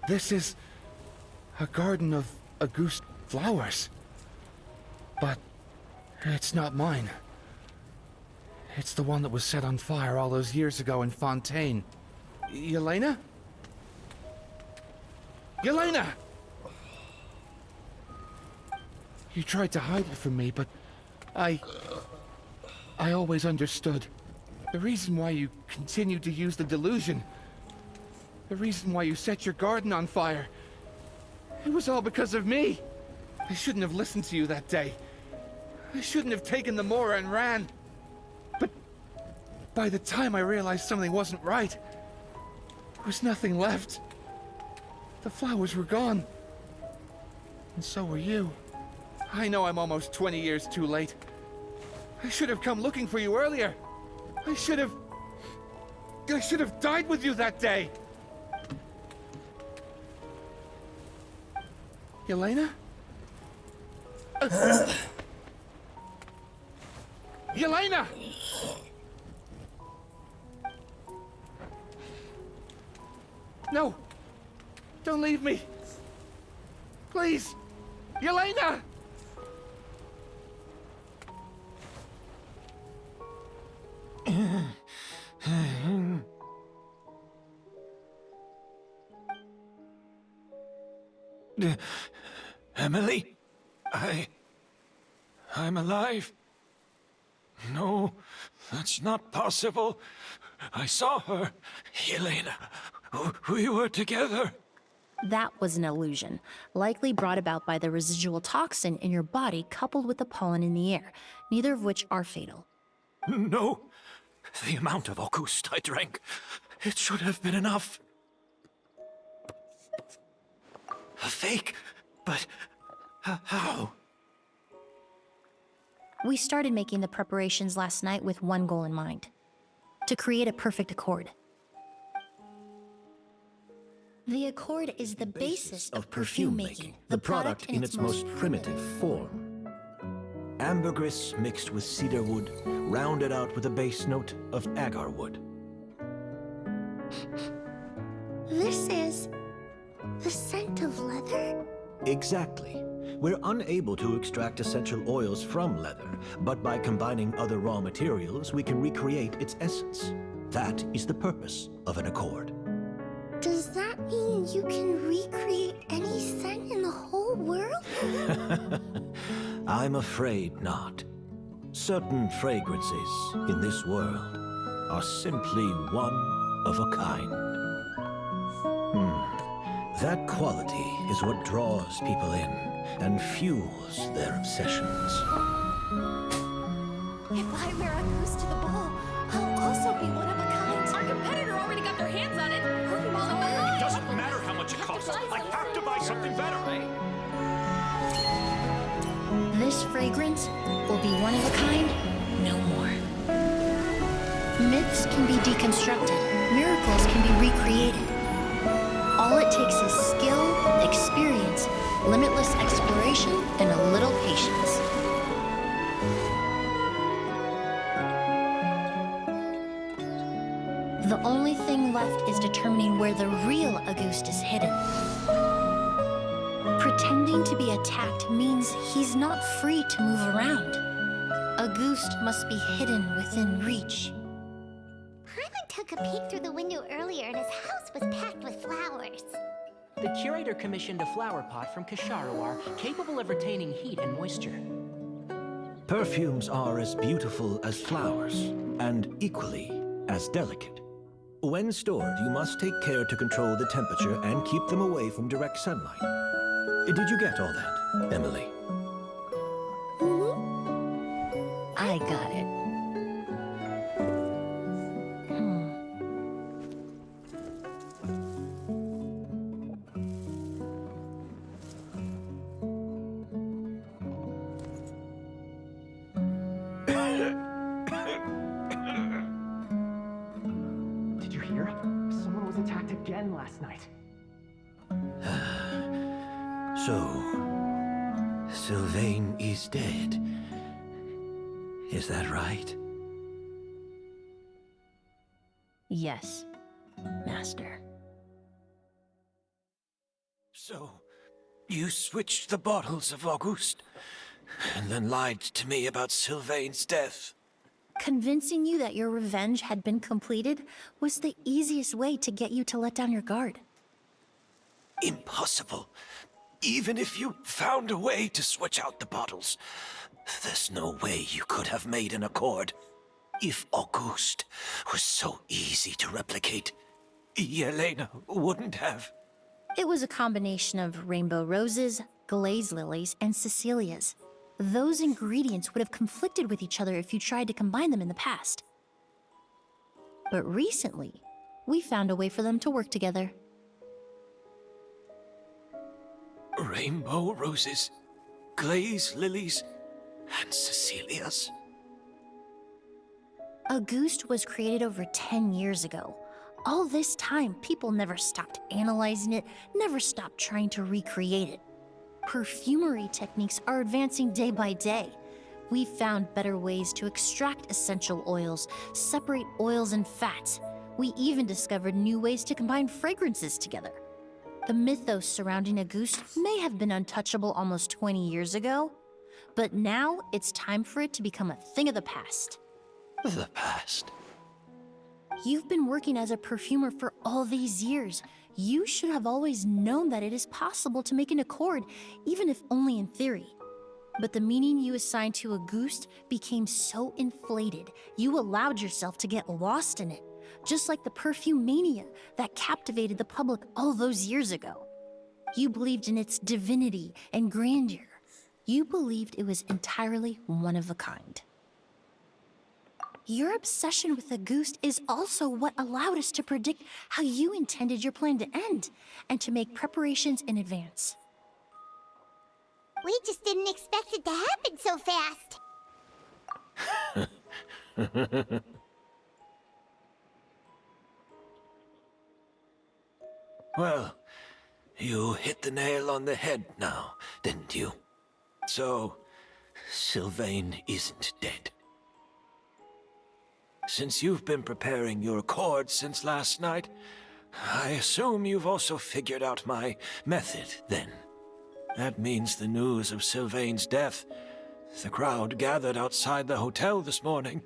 This is a garden of Auguste flowers. But it's not mine. It's the one that was set on fire all those years ago in Fontaine. Yelena? Yelena! You tried to hide it from me, but I always understood. The reason why you continued to use the delusion, the reason why you set your garden on fire, it was all because of me. I shouldn't have listened to you that day. I shouldn't have taken the Mora and ran. But by the time I realized something wasn't right, there was nothing left. The flowers were gone. And so were you. I know I'm almost 20 years too late. I should have come looking for you earlier. I should have died with you that day. Yelena? Yelena! No! Don't leave me! Please! Yelena! Emily? I'm alive. No, that's not possible. I saw her. Yelena. We were together. That was an illusion, likely brought about by the residual toxin in your body coupled with the pollen in the air, neither of which are fatal. No. The amount of Auguste I drank, it should have been enough. A fake? But how? We started making the preparations last night with one goal in mind: to create a perfect accord. The accord is the basis of perfume making, the product in its most primitive form. Ambergris mixed with cedar wood, rounded out with a base note of agar wood. This is the scent of leather? Exactly. We're unable to extract essential oils from leather, but by combining other raw materials, we can recreate its essence. That is the purpose of an accord. Does that mean you can recreate any scent in the whole world? I'm afraid not. Certain fragrances in this world are simply one of a kind. That quality is what draws people in and fuels their obsessions. If I wear a goose to the ball, I'll also be one of a kind. Our competitor already got their hands on it. Hurry while I'm behind. It doesn't matter how much it costs. I have to buy something better. This fragrance will be one of a kind, no more. Myths can be deconstructed, miracles can be recreated. All it takes is skill, experience, limitless exploration, and a little patience. The only thing left is determining where the real Auguste is hidden. Pretending to be attacked means he's not free to move around. Auguste must be hidden within reach. Paimon took a peek through the window earlier and his house was packed with flowers. The curator commissioned a flower pot from Kasharawar, capable of retaining heat and moisture. Perfumes are as beautiful as flowers, and equally as delicate. When stored, you must take care to control the temperature and keep them away from direct sunlight. Did you get all that, Emily? I got it. Did you hear? Someone was attacked again last night. So, Sylvain is dead. Is that right? Yes, Master. So, you switched the bottles of Auguste, and then lied to me about Sylvain's death. Convincing you that your revenge had been completed was the easiest way to get you to let down your guard. Impossible. Even if you found a way to switch out the bottles, there's no way you could have made an accord. If Auguste was so easy to replicate, Yelena wouldn't have. It was a combination of rainbow roses, glaze lilies, and Cecilias. Those ingredients would have conflicted with each other if you tried to combine them in the past. But recently, we found a way for them to work together. Rainbow roses, glaze lilies, and Cecilias. Auguste was created over 10 years ago. All this time, people never stopped analyzing it, never stopped trying to recreate it. Perfumery techniques are advancing day by day. We've found better ways to extract essential oils, separate oils and fats. We even discovered new ways to combine fragrances together. The mythos surrounding Auguste may have been untouchable almost 20 years ago, but now it's time for it to become a thing of the past. The past? You've been working as a perfumer for all these years. You should have always known that it is possible to make an accord, even if only in theory. But the meaning you assigned to Auguste became so inflated, you allowed yourself to get lost in it, just like the perfume mania that captivated the public all those years ago. You believed in its divinity and grandeur. You believed it was entirely one of a kind. Your obsession with Auguste is also what allowed us to predict how you intended your plan to end, and to make preparations in advance. We just didn't expect it to happen so fast. Well, you hit the nail on the head now, didn't you? So, Sylvain isn't dead. Since you've been preparing your accord since last night, I assume you've also figured out my method, then. That means the news of Sylvain's death. The crowd gathered outside the hotel this morning.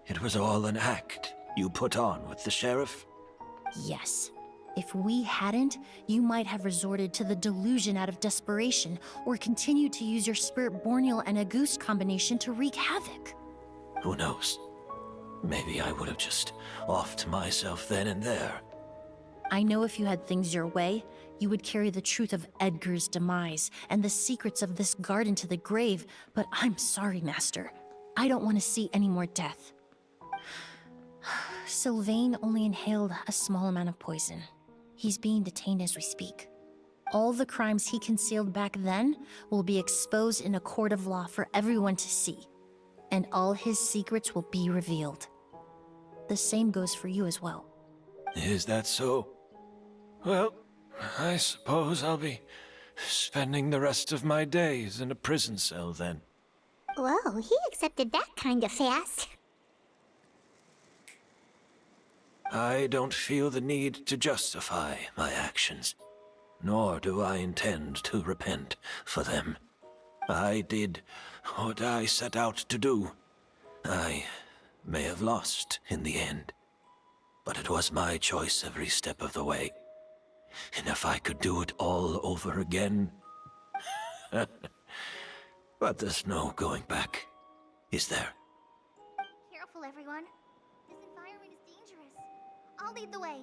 It was all an act you put on with the sheriff? Yes. If we hadn't, you might have resorted to the delusion out of desperation, or continued to use your Spirit Borneal and Auguste combination to wreak havoc. Who knows? Maybe I would have just offed myself then and there. I know if you had things your way, you would carry the truth of Edgar's demise and the secrets of this garden to the grave, but I'm sorry, Master. I don't want to see any more death. Sylvain only inhaled a small amount of poison. He's being detained as we speak. All the crimes he concealed back then will be exposed in a court of law for everyone to see, and all his secrets will be revealed. The same goes for you as well. Is that so? Well, I suppose I'll be spending the rest of my days in a prison cell then. Whoa, he accepted that kind of fast. I don't feel the need to justify my actions, nor do I intend to repent for them. I did what I set out to do. I may have lost in the end, but it was my choice every step of the way. And if I could do it all over again... But there's no going back, is there? Careful, everyone. This environment is dangerous. I'll lead the way.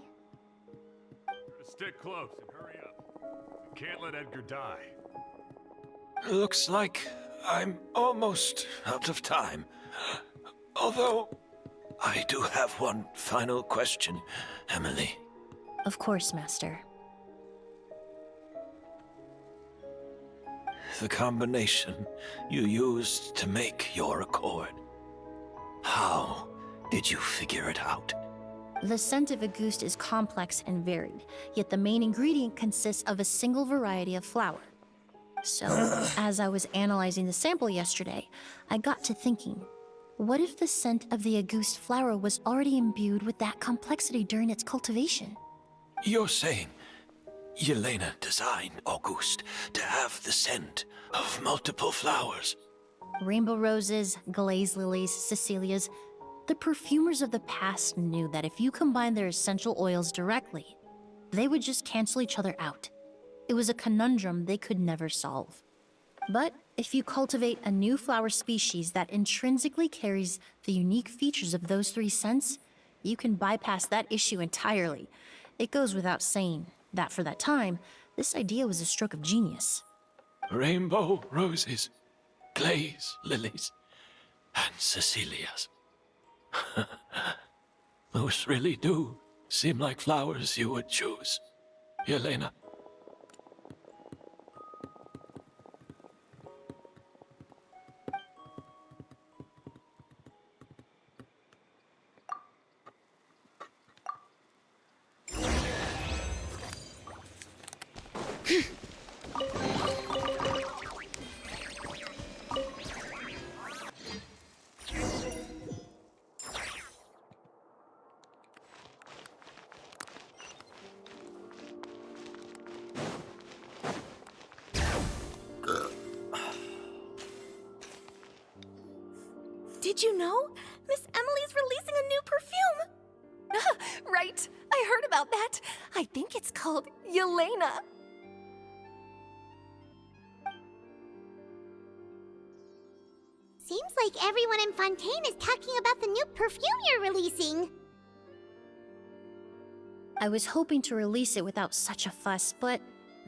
Stick close and hurry up. Can't let Edgar die. Looks like I'm almost out of time. Although, I do have one final question, Emilie. Of course, Master. The combination you used to make your accord. How did you figure it out? The scent of Auguste is complex and varied, yet the main ingredient consists of a single variety of flower. So, as I was analyzing the sample yesterday, I got to thinking, what if the scent of the Auguste flower was already imbued with that complexity during its cultivation? You're saying Yelena designed Auguste to have the scent of multiple flowers? Rainbow roses, glazed lilies, Cecilias. The perfumers of the past knew that if you combine their essential oils directly, they would just cancel each other out. It was a conundrum they could never solve. But if you cultivate a new flower species that intrinsically carries the unique features of those three scents, you can bypass that issue entirely. It goes without saying that for that time, this idea was a stroke of genius. Rainbow roses, glaze lilies, and Cecilias. Those really do seem like flowers you would choose, Yelena. Did you know? Miss Emily's releasing a new perfume! Right, I heard about that. I think it's called Yelena. Seems like everyone in Fontaine is talking about the new perfume you're releasing. I was hoping to release it without such a fuss, but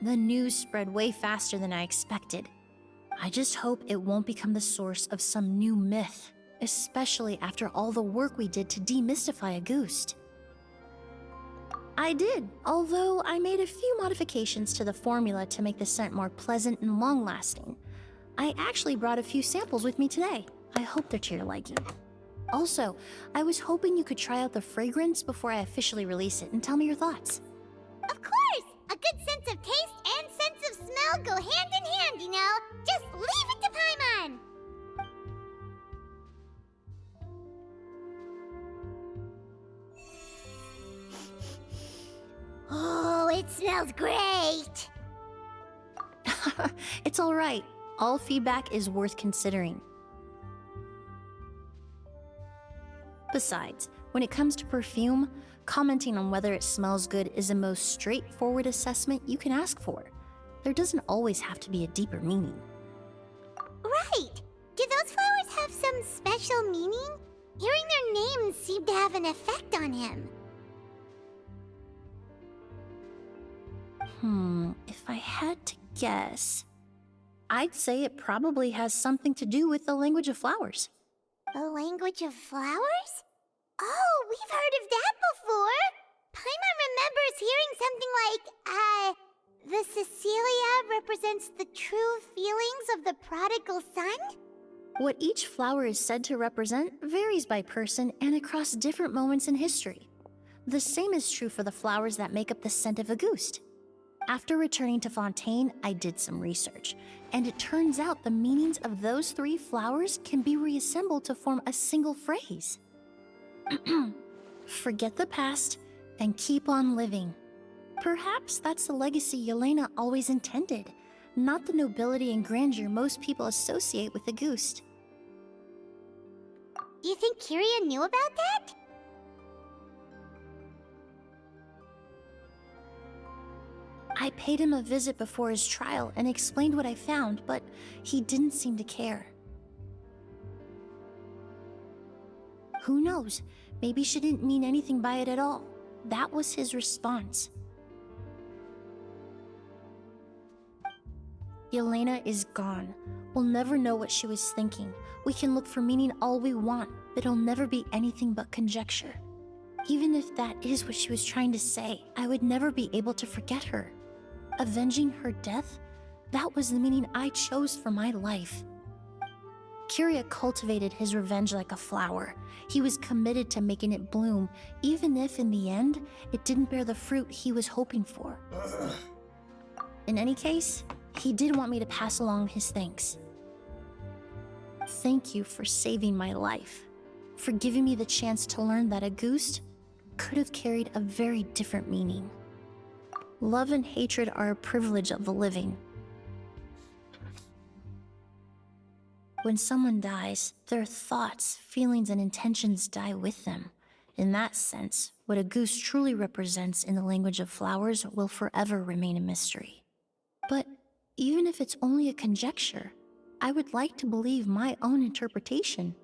the news spread way faster than I expected. I just hope it won't become the source of some new myth, especially after all the work we did to demystify Auguste. I did, although I made a few modifications to the formula to make the scent more pleasant and long-lasting. I actually brought a few samples with me today. I hope they're to your liking. Also, I was hoping you could try out the fragrance before I officially release it and tell me your thoughts. Of course! A good sense of taste and sense of smell go hand in hand, you know? Just leave it to Paimon! Oh, it smells great! It's all right. All feedback is worth considering. Besides, when it comes to perfume, commenting on whether it smells good is the most straightforward assessment you can ask for. There doesn't always have to be a deeper meaning. Right! Do those flowers have some special meaning? Hearing their names seemed to have an effect on him. If I had to guess, I'd say it probably has something to do with the language of flowers. The language of flowers? Oh, we've heard of that before! Paimon remembers hearing something like, the Cecilia represents the true feelings of the prodigal son? What each flower is said to represent varies by person and across different moments in history. The same is true for the flowers that make up the scent of Auguste. After returning to Fontaine, I did some research, and it turns out the meanings of those three flowers can be reassembled to form a single phrase. Forget the past and keep on living. Perhaps that's the legacy Yelena always intended, not the nobility and grandeur most people associate with Auguste. Do you think Kyria knew about that? I paid him a visit before his trial and explained what I found, but he didn't seem to care. Who knows? Maybe she didn't mean anything by it at all. That was his response. Yelena is gone. We'll never know what she was thinking. We can look for meaning all we want, but it'll never be anything but conjecture. Even if that is what she was trying to say, I would never be able to forget her. Avenging her death? That was the meaning I chose for my life. Kyria cultivated his revenge like a flower. He was committed to making it bloom, even if in the end, it didn't bear the fruit he was hoping for. In any case, he did want me to pass along his thanks. Thank you for saving my life, for giving me the chance to learn that a goose could have carried a very different meaning. Love and hatred are a privilege of the living. When someone dies, their thoughts, feelings, and intentions die with them. In that sense, what a goose truly represents in the language of flowers will forever remain a mystery. But even if it's only a conjecture, I would like to believe my own interpretation.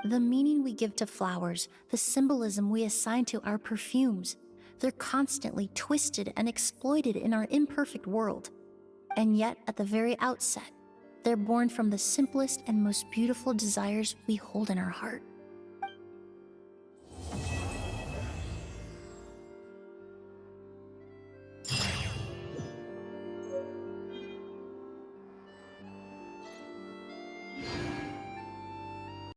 The meaning we give to flowers, the symbolism we assign to our perfumes, they're constantly twisted and exploited in our imperfect world. And yet, at the very outset, they're born from the simplest and most beautiful desires we hold in our heart.